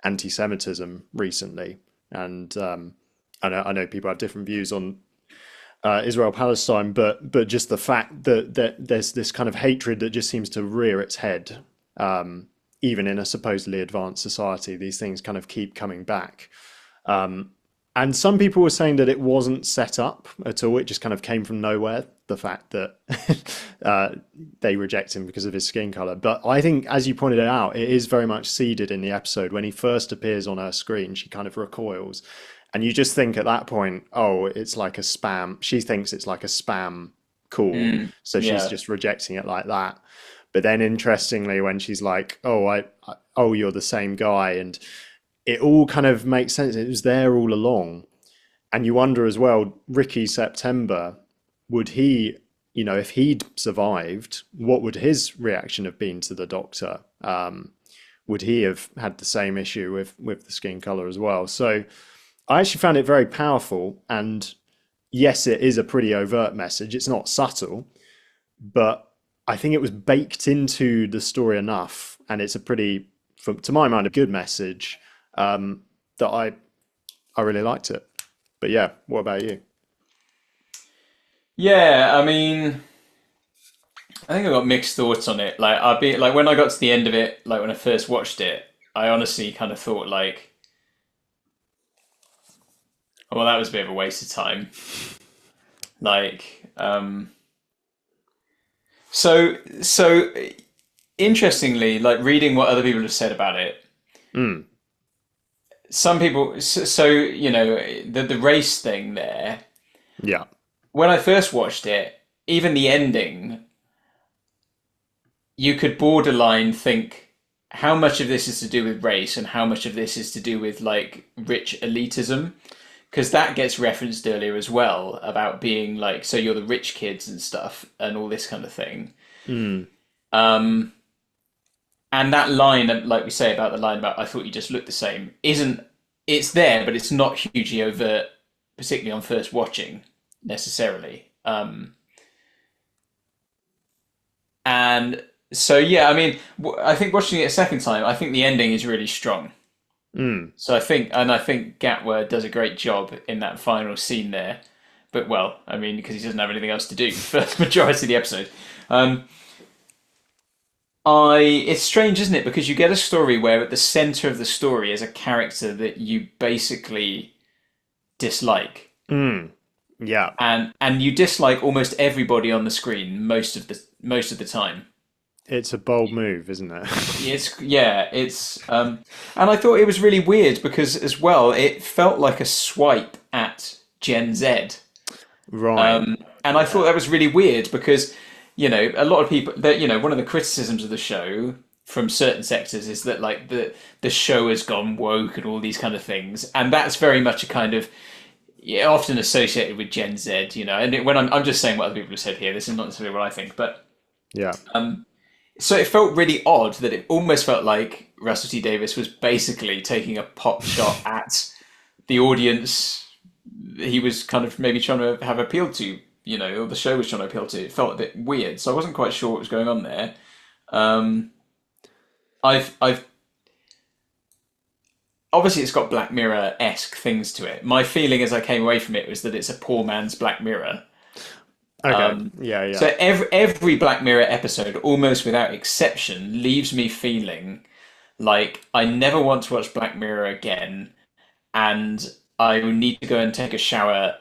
anti-Semitism recently, and I know people have different views on Israel-Palestine, but just the fact that there's this kind of hatred that just seems to rear its head, even in a supposedly advanced society. These things kind of keep coming back. And some people were saying that it wasn't set up at all. It just kind of came from nowhere, the fact that they reject him because of his skin color. But I think, as you pointed out, it is very much seeded in the episode. When he first appears on her screen, she kind of recoils. And you just think at that point, oh, it's like a spam. She thinks it's like a spam call. So she's just rejecting it like that. But then interestingly, when she's like, oh, you're the same guy. And it all kind of makes sense. It was there all along. And you wonder as well, Ricky September, would he, you know, if he'd survived, what would his reaction have been to the doctor? would he have had the same issue with the skin color as well? So I actually found it very powerful, and yes, it is a pretty overt message. It's not subtle, but I think it was baked into the story enough, and it's a pretty, to my mind, a good message, that I really liked it. But yeah, what about you? Yeah, I mean, I think I got mixed thoughts on it. Like, when I got to the end of it, like when I first watched it, I honestly kind of thought like, well, that was a bit of a waste of time. Like, so interestingly, like reading what other people have said about it, some people, so you know, the race thing there. Yeah. When I first watched it, even the ending, you could borderline think how much of this is to do with race and how much of this is to do with like rich elitism, because that gets referenced earlier as well about being like, so you're the rich kids and stuff and all this kind of thing. And that line, like we say about the line about I thought you just looked the same, it's there, but it's not hugely overt, particularly on first watching necessarily. And so, yeah, I mean, I think watching it a second time, I think the ending is really strong. So I think Gatwa does a great job in that final scene there. But, well, I mean, because he doesn't have anything else to do for the majority of the episode. It's strange, isn't it? Because you get a story where at the center of the story is a character that you basically dislike. Yeah. And you dislike almost everybody on the screen most of the time. It's a bold move, isn't it? And I thought it was really weird because as well, it felt like a swipe at Gen Z. Right. And I thought that was really weird because, you know, a lot of people that, you know, one of the criticisms of the show from certain sectors is that like the show has gone woke and all these kind of things. And that's very much a kind of, often associated with Gen Z, you know, and when I'm just saying what other people have said here, this is not necessarily what I think, but yeah. So it felt really odd that it almost felt like Russell T Davies was basically taking a pot shot at the audience he was kind of maybe trying to have appealed to, you know, or the show was trying to appeal to. It felt a bit weird, so I wasn't quite sure what was going on there. I've obviously it's got Black Mirror-esque things to it. My feeling as I came away from it was that it's a poor man's Black Mirror. Okay. Yeah. So every Black Mirror episode, almost without exception, leaves me feeling like I never want to watch Black Mirror again, and I need to go and take a shower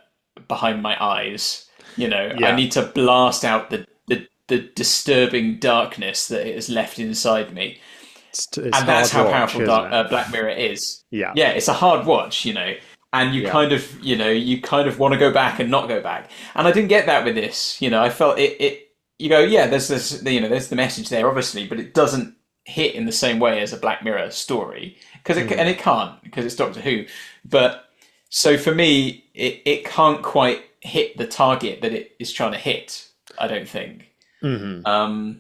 behind my eyes. You know, I need to blast out the disturbing darkness that it has left inside me. And that's how powerful Black Mirror is. Yeah, it's a hard watch, you know. And you kind of, you know, you kind of want to go back and not go back. And I didn't get that with this. You know, I felt it you go, yeah, there's this, you know, there's the message there, obviously, but it doesn't hit in the same way as a Black Mirror story. And it can't, because it's Doctor Who. But so for me, it can't quite hit the target that it is trying to hit, I don't think. I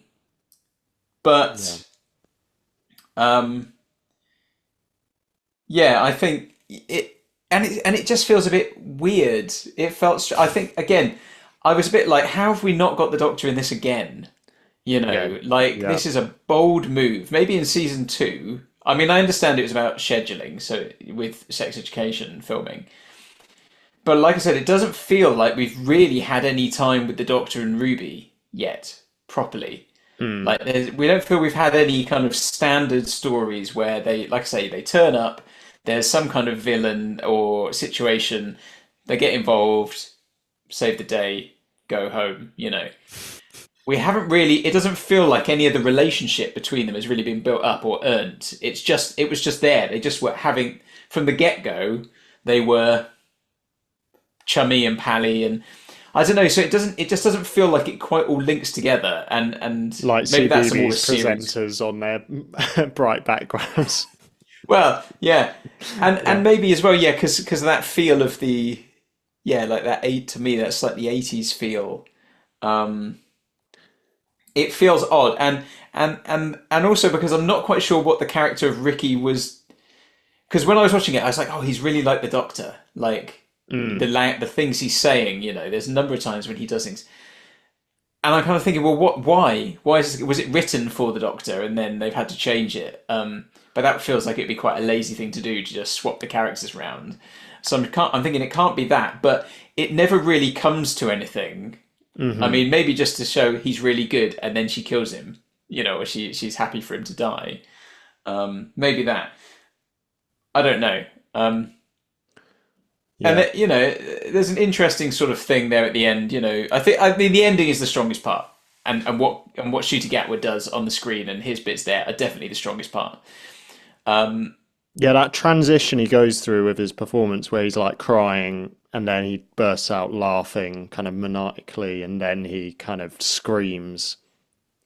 think it. And it just feels a bit weird. It felt, I think, again, I was a bit like, how have we not got the Doctor in this again? You know, this is a bold move. Maybe in season 2. I mean, I understand it was about scheduling, so with sex education filming. But like I said, it doesn't feel like we've really had any time with the Doctor and Ruby yet, properly. Like, we don't feel we've had any kind of standard stories where they, like I say, they turn up, there's some kind of villain or situation, they get involved, save the day, go home, you know. We haven't really, it doesn't feel like any of the relationship between them has really been built up or earned. It was just there. They just were having, from the get-go, they were chummy and pally, and I don't know, so it just doesn't feel like it quite all links together, and like maybe that's more presenters on their bright backgrounds. Well, yeah, and maybe as well, yeah, because that feel of the, like that to me, that slightly 80s feel, it feels odd, and also because I'm not quite sure what the character of Ricky was. Because when I was watching it, I was like, oh, he's really like the Doctor, like the things he's saying. You know, there's a number of times when he does things, and I'm kind of thinking, well, why was it written for the Doctor, and then they've had to change it? But that feels like it'd be quite a lazy thing to do, to just swap the characters around. So I'm thinking it can't be that, but it never really comes to anything. I mean, maybe just to show he's really good, and then she kills him, you know, or she's happy for him to die. Maybe that. I don't know. And you know, there's an interesting sort of thing there at the end. You know, I mean, the ending is the strongest part, and what Ncuti Gatwa does on the screen and his bits there are definitely the strongest part. Yeah, that transition he goes through with his performance, where he's like crying and then he bursts out laughing kind of maniacally, and then he kind of screams.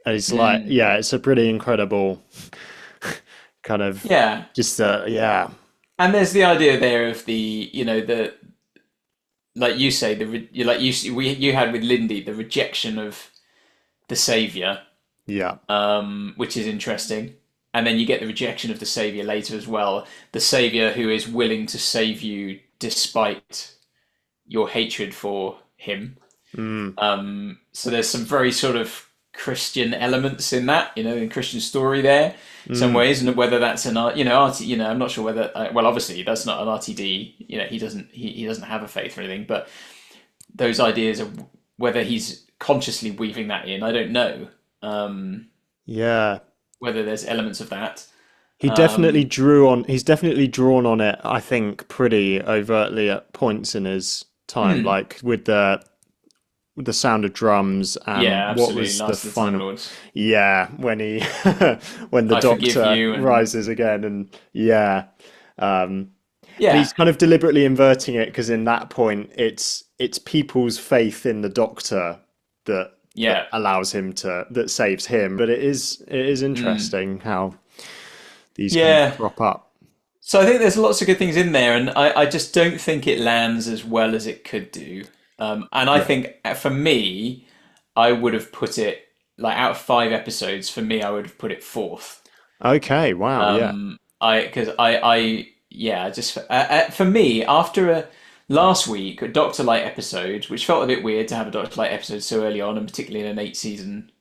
And it's like, yeah, it's a pretty incredible kind of, yeah. And there's the idea there of the, you know, the, like you say, you had with Lindy, the rejection of the savior, which is interesting. And then you get the rejection of the savior later as well. The savior who is willing to save you despite your hatred for him. So there's some very sort of Christian elements in that, you know, in Christian story there, in some ways, and whether that's an art, you know, I'm not sure whether, well, obviously that's not an RTD, you know, he doesn't have a faith or anything, but those ideas of whether he's consciously weaving that in, I don't know. Whether there's elements of that. He's definitely drawn on it, I think, pretty overtly at points in his time, like with the sound of drums and what was the final when he when the Doctor rises again, and he's kind of deliberately inverting it, because in that point it's people's faith in the Doctor that allows him that saves him. But it is interesting how these kind of crop up. So I think there's lots of good things in there, and I just don't think it lands as well as it could do. And I think for me, I would have put it, like, out of 5 episodes, for me, I would have put it 4th. Okay, wow, for me, after last week, a Doctor Light episode, which felt a bit weird to have a Doctor Light episode so early on, and particularly in an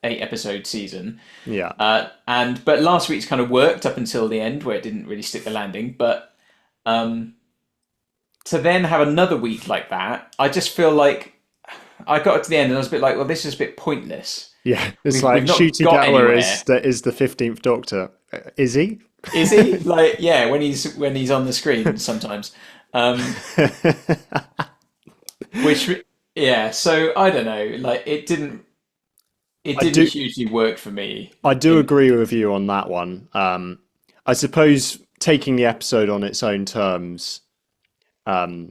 8-episode season. But last week's kind of worked up until the end, where it didn't really stick the landing. But to then have another week like that, I just feel like I got to the end and I was a bit like, well, this is a bit pointless. Yeah, it's like Ncuti Gatwa is the 15th Doctor. Is he? Is he? Like, yeah, when he's on the screen sometimes. So I don't know, like, it didn't hugely work for me. I do agree with you on that one. I suppose taking the episode on its own terms, I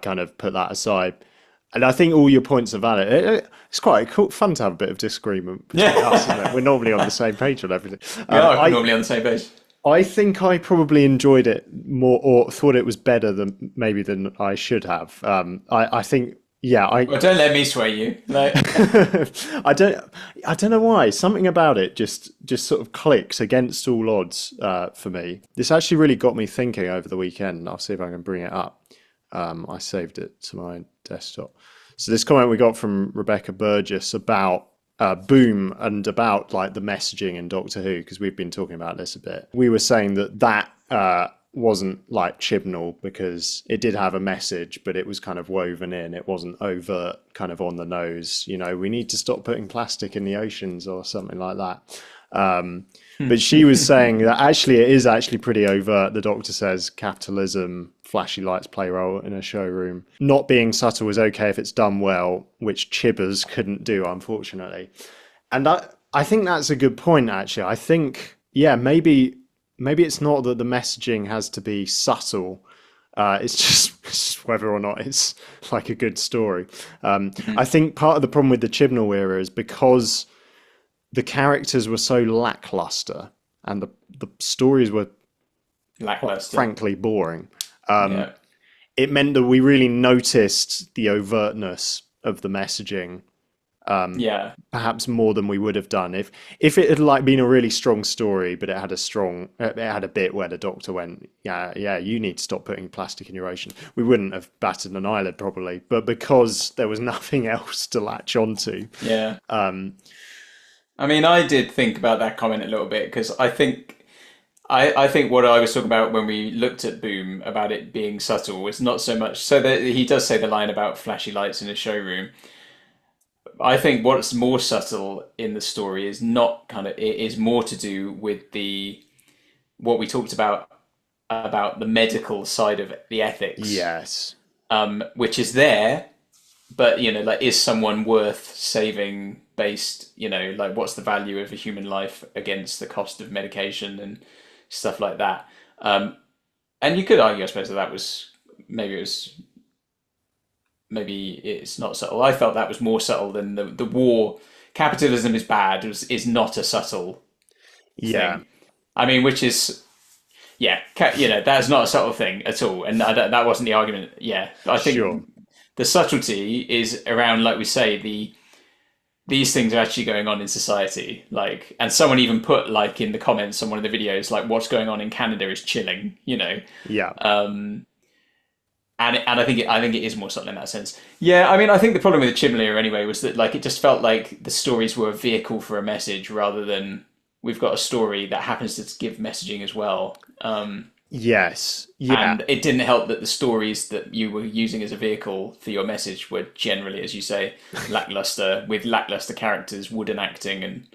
kind of put that aside, and I think all your points are valid. It's quite fun to have a bit of disagreement between us, isn't it? We're normally on the same page on everything. We're normally on the same page. I think I probably enjoyed it more, or thought it was better than I should have. I think, well, don't let me sway you. Like... I don't know why. Something about it just sort of clicks against all odds for me. This actually really got me thinking over the weekend. I'll see if I can bring it up. I saved it to my desktop. So this comment we got from Rebecca Burgess about Boom and about, like, the messaging in Doctor Who, because we've been talking about this a bit. We were saying that wasn't like Chibnall, because it did have a message, but it was kind of woven in. It wasn't overt, kind of on the nose. You know, we need to stop putting plastic in the oceans or something like that. But she was saying that actually it is actually pretty overt. The Doctor says capitalism, flashy lights play a role in a showroom. Not being subtle is okay if it's done well, which Chibbers couldn't do, unfortunately. And I think that's a good point, actually. I think, maybe it's not that the messaging has to be subtle. It's just whether or not it's like a good story. I think part of the problem with the Chibnall era is because the characters were so lackluster and the stories were lackluster, frankly boring. It meant that we really noticed the overtness of the messaging Yeah. Perhaps more than we would have done if it had like been a really strong story, but it had a bit where the Doctor went, yeah, you need to stop putting plastic in your ocean. We wouldn't have batted an eyelid probably, but because there was nothing else to latch onto. Yeah. I mean, I did think about that comment a little bit because I think what I was talking about when we looked at Boom about it being subtle was not so much so that he does say the line about flashy lights in a showroom. I think what's more subtle in the story is not it is more to do with what we talked about the medical side of the ethics. Yes. Which is there, but like, is someone worth saving based, like, what's the value of a human life against the cost of medication and stuff like that. And you could argue, I suppose, that was maybe it's not subtle. I felt that was more subtle than the war. Capitalism is bad is not a subtle thing. I mean, which is, that's not a subtle thing at all. And that wasn't the argument. Yeah, I think the subtlety is around, like we say, these things are actually going on in society. Like, and someone even put, like, in the comments on one of the videos, like, what's going on in Canada is chilling, Yeah. And I think it is more subtle in that sense. Yeah, I mean, I think the problem with the Chimlear anyway was that, like, it just felt like the stories were a vehicle for a message rather than we've got a story that happens to give messaging as well. Yes. Yeah. And it didn't help that the stories that you were using as a vehicle for your message were generally, as you say, lackluster, with lackluster characters, wooden acting, and,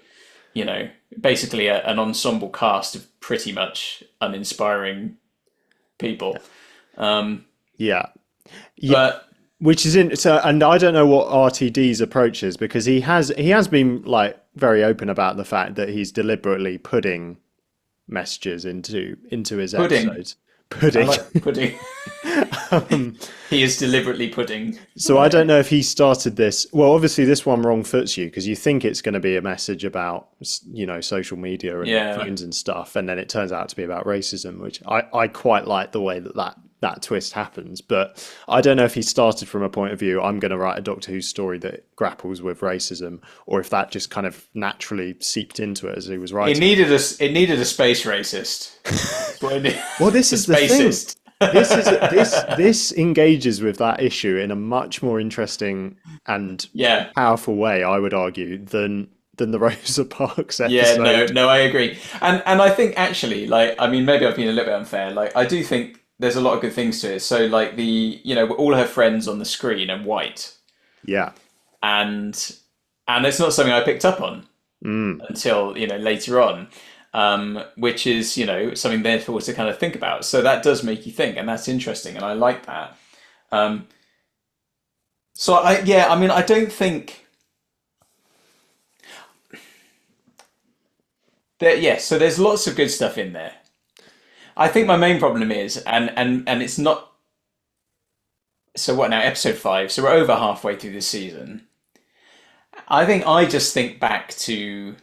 basically an ensemble cast of pretty much uninspiring people. Yeah. But which is and I don't know what RTD's approach is, because he has been, like, very open about the fact that he's deliberately putting messages into his episodes. Pudding. I like pudding. He is deliberately pudding. So I don't know if he started this. Well, obviously this one wrong foots you, because you think it's going to be a message about, social media and phones and stuff, and then it turns out to be about racism, which I quite like the way that twist happens. But I don't know if he started from a point of view, I'm going to write a Doctor Who story that grapples with racism, or if that just kind of naturally seeped into it as he was writing. It needed a space racist. Well, this is the thing. This engages with that issue in a much more interesting and powerful way, I would argue, than the Rosa Parks episode. Yeah, no, I agree. And I think, actually, like, I mean, maybe I've been a little bit unfair. Like, I do think there's a lot of good things to it. So, like, all her friends on the screen are white. Yeah. And it's not something I picked up on until, later on. Which is, something therefore to kind of think about. So that does make you think, and that's interesting, and I like that. I don't think that. So there's lots of good stuff in there. I think my main problem is, and it's not. So what now? Episode 5. So we're over halfway through this season. I just think back to.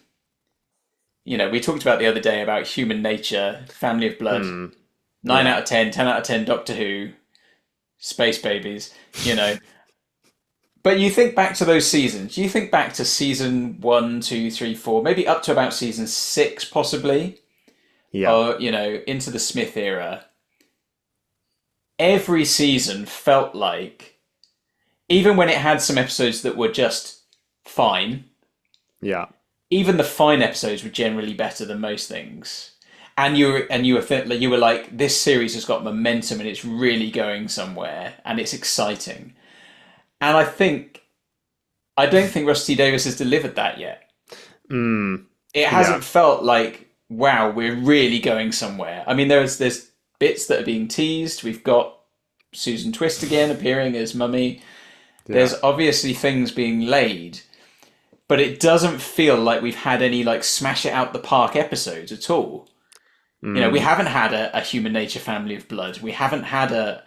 We talked about the other day about human nature, family of blood, 9 out of 10, 10 out of 10, Doctor Who, space babies, But you think back to those seasons. You think back to season 1, 2, 3, 4, maybe up to about season 6, possibly. Yeah. Or, into the Smith era. Every season felt like, even when it had some episodes that were just fine. Yeah. Even the fine episodes were generally better than most things, and you were like, this series has got momentum and it's really going somewhere and it's exciting. And I don't think Rusty Davies has delivered that yet. It hasn't felt like, wow, we're really going somewhere. I mean, there's bits that are being teased. We've got Susan Twist again appearing as Mummy. Yeah. There's obviously things being laid. But it doesn't feel like we've had any, like, smash it out the park episodes at all. We haven't had a Human Nature, Family of Blood. We haven't had a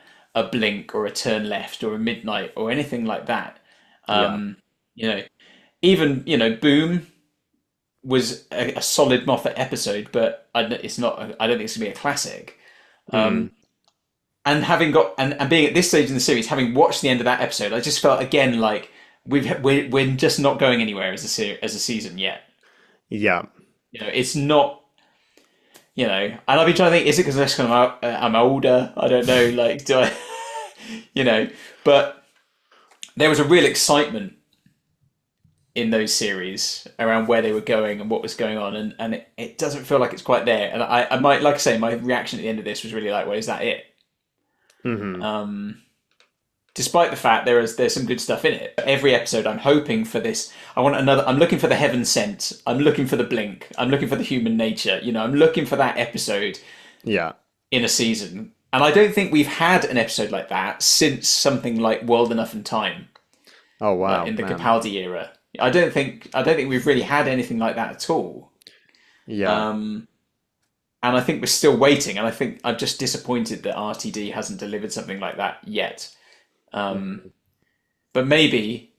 Blink or a Turn Left or a Midnight or anything like that. Even Boom was a solid Moffat episode, but I don't think it's going to be a classic. And having got and being at this stage in the series, having watched the end of that episode, I just felt again like, we're just not going anywhere as a season yet. Yeah. It's not. And I've been trying to think: is it because I'm older? I don't know. Like, do I? But there was a real excitement in those series around where they were going and what was going on, and it doesn't feel like it's quite there. And I might, like I say, my reaction at the end of this was really like, well, is that it? Mm-hmm. Despite the fact there's some good stuff in it. Every episode, I'm hoping for this. I'm looking for the heaven sent. I'm looking for the blink. I'm looking for the human nature. I'm looking for that episode. Yeah. In a season, and I don't think we've had an episode like that since something like World Enough and Time. Oh wow! In the Capaldi era, I don't think we've really had anything like that at all. Yeah. And I think we're still waiting. And I think I'm just disappointed that RTD hasn't delivered something like that yet. But maybe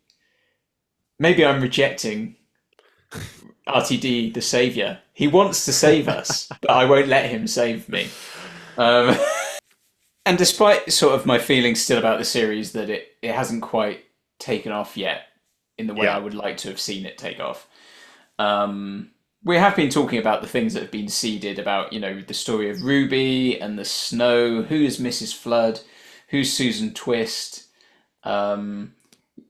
I'm rejecting RTD, the savior. He wants to save us, but I won't let him save me. And despite sort of my feelings still about the series that it hasn't quite taken off yet in the way I would like to have seen it take off, we have been talking about the things that have been seeded about, the story of Ruby and the snow. Who's Mrs. Flood? Who's Susan Twist?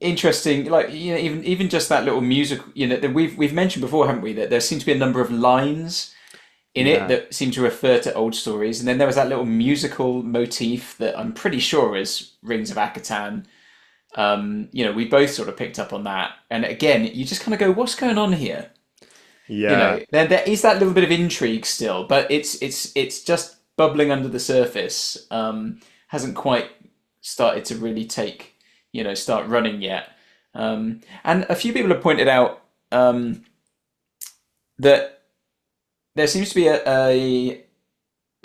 Interesting, like even just that little music. That we've mentioned before, haven't we? That there seem to be a number of lines in it that seem to refer to old stories, and then there was that little musical motif that I'm pretty sure is Rings of Akatan. We both sort of picked up on that, and again, you just kind of go, "What's going on here?" Yeah, there is that little bit of intrigue still, but it's just bubbling under the surface. Hasn't quite started to really start running yet. And a few people have pointed out that there seems to be a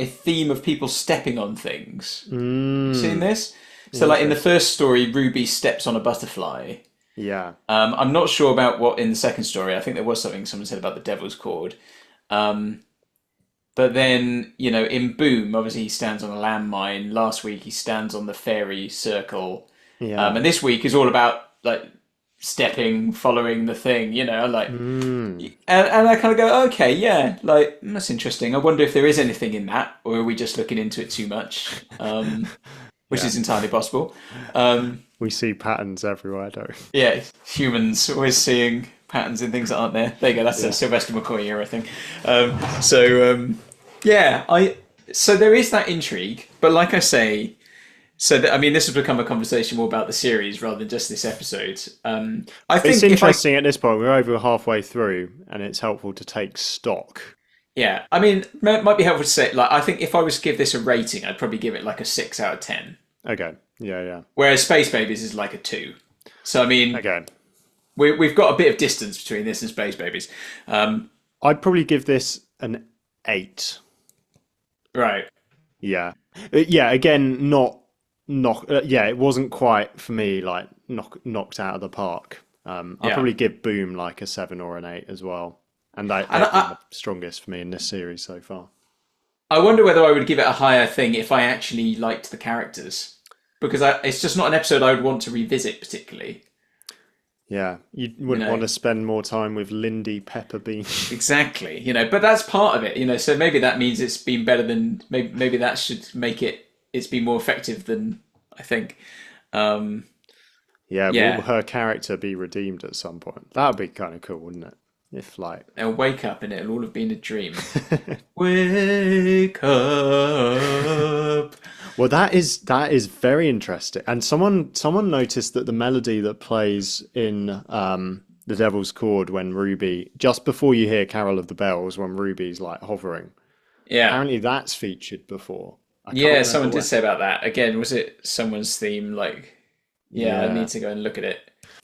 theme of people stepping on things. Seen this? So, like in the first story, Ruby steps on a butterfly. Yeah. I'm not sure about what in the second story. I think there was something someone said about the Devil's Cord. But then, in Boom, obviously he stands on a landmine. Last week he stands on the fairy circle. Yeah. And this week is all about like stepping, following the thing, and I kind of go, okay, yeah, like that's interesting. I wonder if there is anything in that, or are we just looking into it too much? Which is entirely possible. We see patterns everywhere, don't we? Yeah, humans always seeing patterns in things that aren't there. There you go. That's a Sylvester McCoy era thing. So there is that intrigue, but like I say. This has become a conversation more about the series rather than just this episode. I think it's interesting at this point. We're over halfway through, and it's helpful to take stock. Yeah, it might be helpful to say, like, I think if I was to give this a rating, I'd probably give it like a 6 out of 10. Okay. Yeah. Whereas Space Babies is like a 2. So okay. We've got a bit of distance between this and Space Babies. I'd probably give this an 8. Right. Yeah. Yeah. Again, it wasn't quite for me like knocked out of the park. I'll probably give Boom like a 7 or an 8 as well, and they've been the strongest for me in this series so far. I wonder whether I would give it a higher thing if I actually liked the characters, because it's just not an episode I would want to revisit particularly. Yeah, you wouldn't want to spend more time with Lindy Pepperbean. Exactly, but that's part of it, so maybe that means it's been better than, maybe that should make it's been more effective than I think. Will her character be redeemed at some point? That would be kind of cool, wouldn't it? If they'll wake up and it'll all have been a dream. Wake up. Well, that is very interesting. And someone noticed that the melody that plays in The Devil's Cord when Ruby, just before you hear Carol of the Bells, when Ruby's like hovering. Yeah. Apparently that's featured before. Yeah, someone did say about that. Again, was it someone's theme? I need to go and look at it.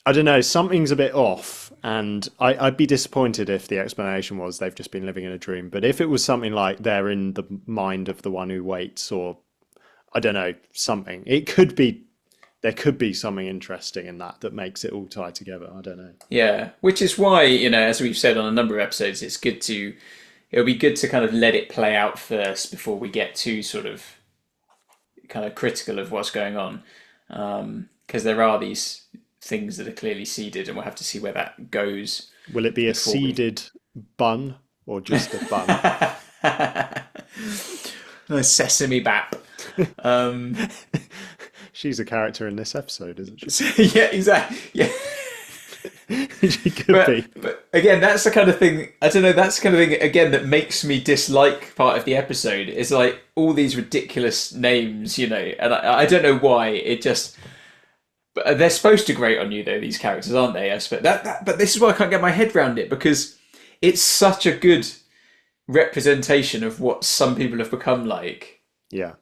I don't know, something's a bit off, and I'd be disappointed if the explanation was they've just been living in a dream. But if it was something like they're in the mind of the one who waits, or I don't know, something, there could be something interesting in that makes it all tie together. I don't know. Yeah, which is why, as we've said on a number of episodes, it'll be good to kind of let it play out first before we get too sort of kind of critical of what's going on. Because there are these things that are clearly seeded, and we'll have to see where that goes. Will it be a seeded bun or just a bun? A sesame bap. She's a character in this episode, isn't she? Yeah, exactly. Yeah. She could be. But again, that's the kind of thing, I don't know, that's the kind of thing, again, that makes me dislike part of the episode. Is like all these ridiculous names, you know, and I don't know why. It just... But they're supposed to grate on you, though, these characters, aren't they? But this is why I can't get my head around it, because it's such a good representation of what some people have become like. Yeah.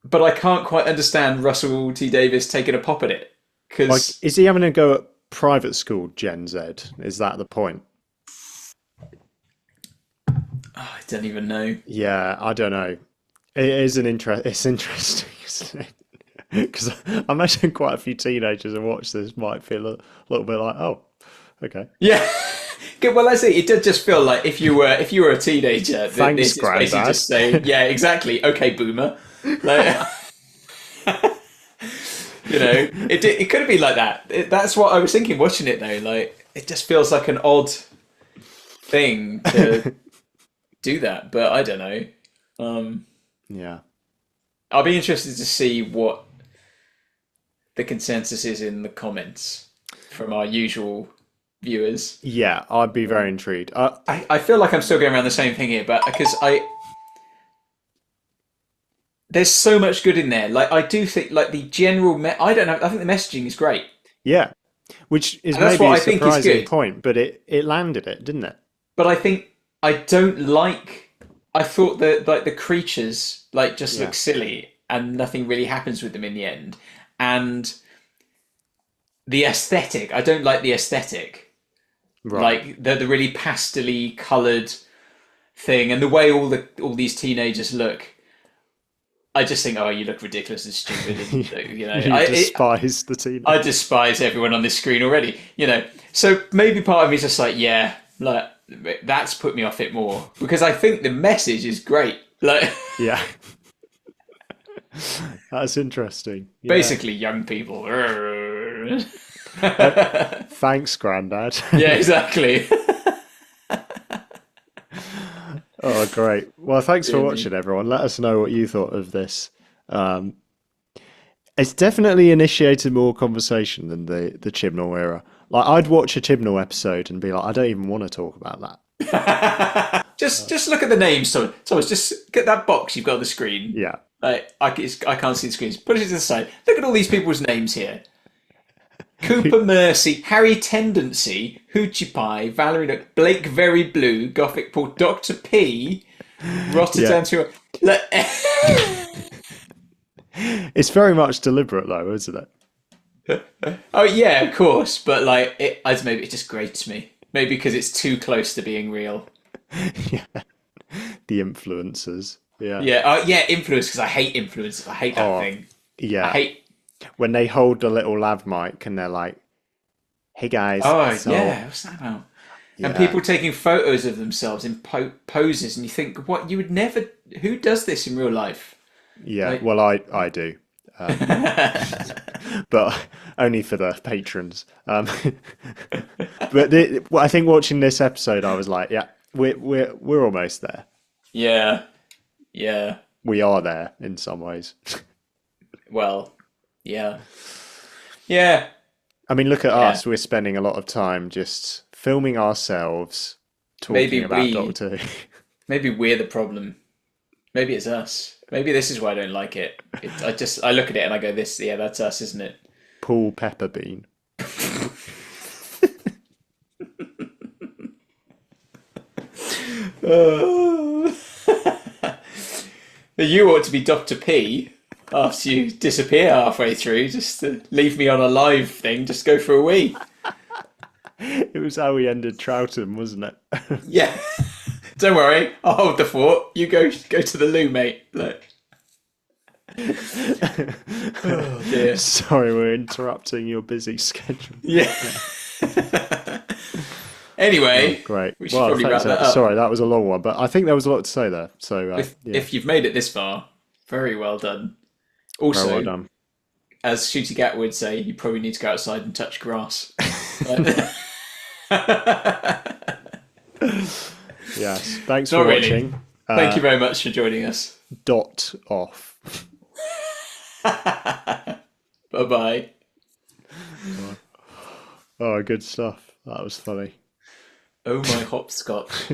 But I can't quite understand Russell T Davies taking a pop at it. Cause... Like, is he having to go at private school, Gen Z? Is that the point? Oh, I don't even know. Yeah, I don't know. It is it's interesting, isn't it? Because I imagine quite a few teenagers who watch this might feel a little bit like, oh, okay. Yeah. Well, I say it does just feel like if you were a teenager, thanks, this is basically Grandad. just saying, yeah, exactly. Okay, boomer. Like, you know, it could have been like that. That's what I was thinking watching it though. Like, it just feels like an odd thing to do that, but I don't know. Yeah, I'll be interested to see what the consensus is in the comments from our usual viewers. Yeah, I'd be very intrigued. I feel like I'm still going around the same thing here, but because there's so much good in there. Like, I do think, like, the general... I don't know. I think the messaging is great. Yeah, which is And that's maybe what a I think is surprising good. point, but it landed it, didn't it? But I think I don't like... I thought that, like, the creatures, like, just look silly and nothing really happens with them in the end. And the aesthetic, I don't like the aesthetic. Right. Like, the really pastel-y coloured thing, and the way all these teenagers look... I just think, oh, you look ridiculous and stupid. And, you know, You despise the team. I despise everyone on this screen already. You know, so maybe part of me is just like, yeah, like that's put me off it more because I think the message is great. Like, yeah, that's interesting. Yeah. Basically, young people. Thanks, Grandad. Yeah, exactly. Oh, great. Well, thanks for watching, everyone. Let us know what you thought of this. It's definitely initiated more conversation than the Chibnall era. Like, I'd watch a Chibnall episode and be like, I don't even want to talk about that. Just look at the names, Thomas. Just get that box you've got on the screen. Yeah. I can't see the screens. Put it to the side. Look at all these people's names here. Cooper Mercy, Harry Tendency, Hoochie Pie, Valerie Nook, Blake Very Blue, Gothic Paul, Dr. P, Rotterdam to... It's very much deliberate, though, isn't it? Oh, yeah, of course. But, like, maybe it just grates me. Maybe because it's too close to being real. Yeah. The influencers. Yeah. Yeah, influence, because I hate influencers. I hate that thing. Yeah. I hate... When they hold the little lav mic and they're like, hey guys. Oh, yeah. What's that about? Yeah. And people taking photos of themselves in poses, and you think, what? You would never... Who does this in real life? Yeah, like... well, I do. But only for the patrons. But I think watching this episode, I was like, yeah, we're almost there. Yeah. Yeah. We are there in some ways. Well... Yeah. Yeah. I mean, look at us. We're spending a lot of time just filming ourselves talking about Doctor Who. Maybe we're the problem. Maybe it's us. Maybe this is why I don't like it. I look at it and I go, that's us, isn't it? Paul Pepperbean. You ought to be Dr. P. After you disappear halfway through, just to leave me on a live thing, just go for a wee. It was how we ended Troughton, wasn't it? Yeah. Don't worry, I'll hold the fort. You go to the loo, mate. Look. Oh dear. Sorry, we're interrupting your busy schedule. Yeah. Anyway, great. We should probably wrap that up. Sorry, that was a long one, but I think there was a lot to say there. So if you've made it this far, very well done. Also, very well done. as Ncuti Gatwa would say, you probably need to go outside and touch grass. Yes. Thanks Not for really. watching. Thank you very much for joining us. Dot off. Bye-bye. Oh, good stuff. That was funny. Oh my hopscotch.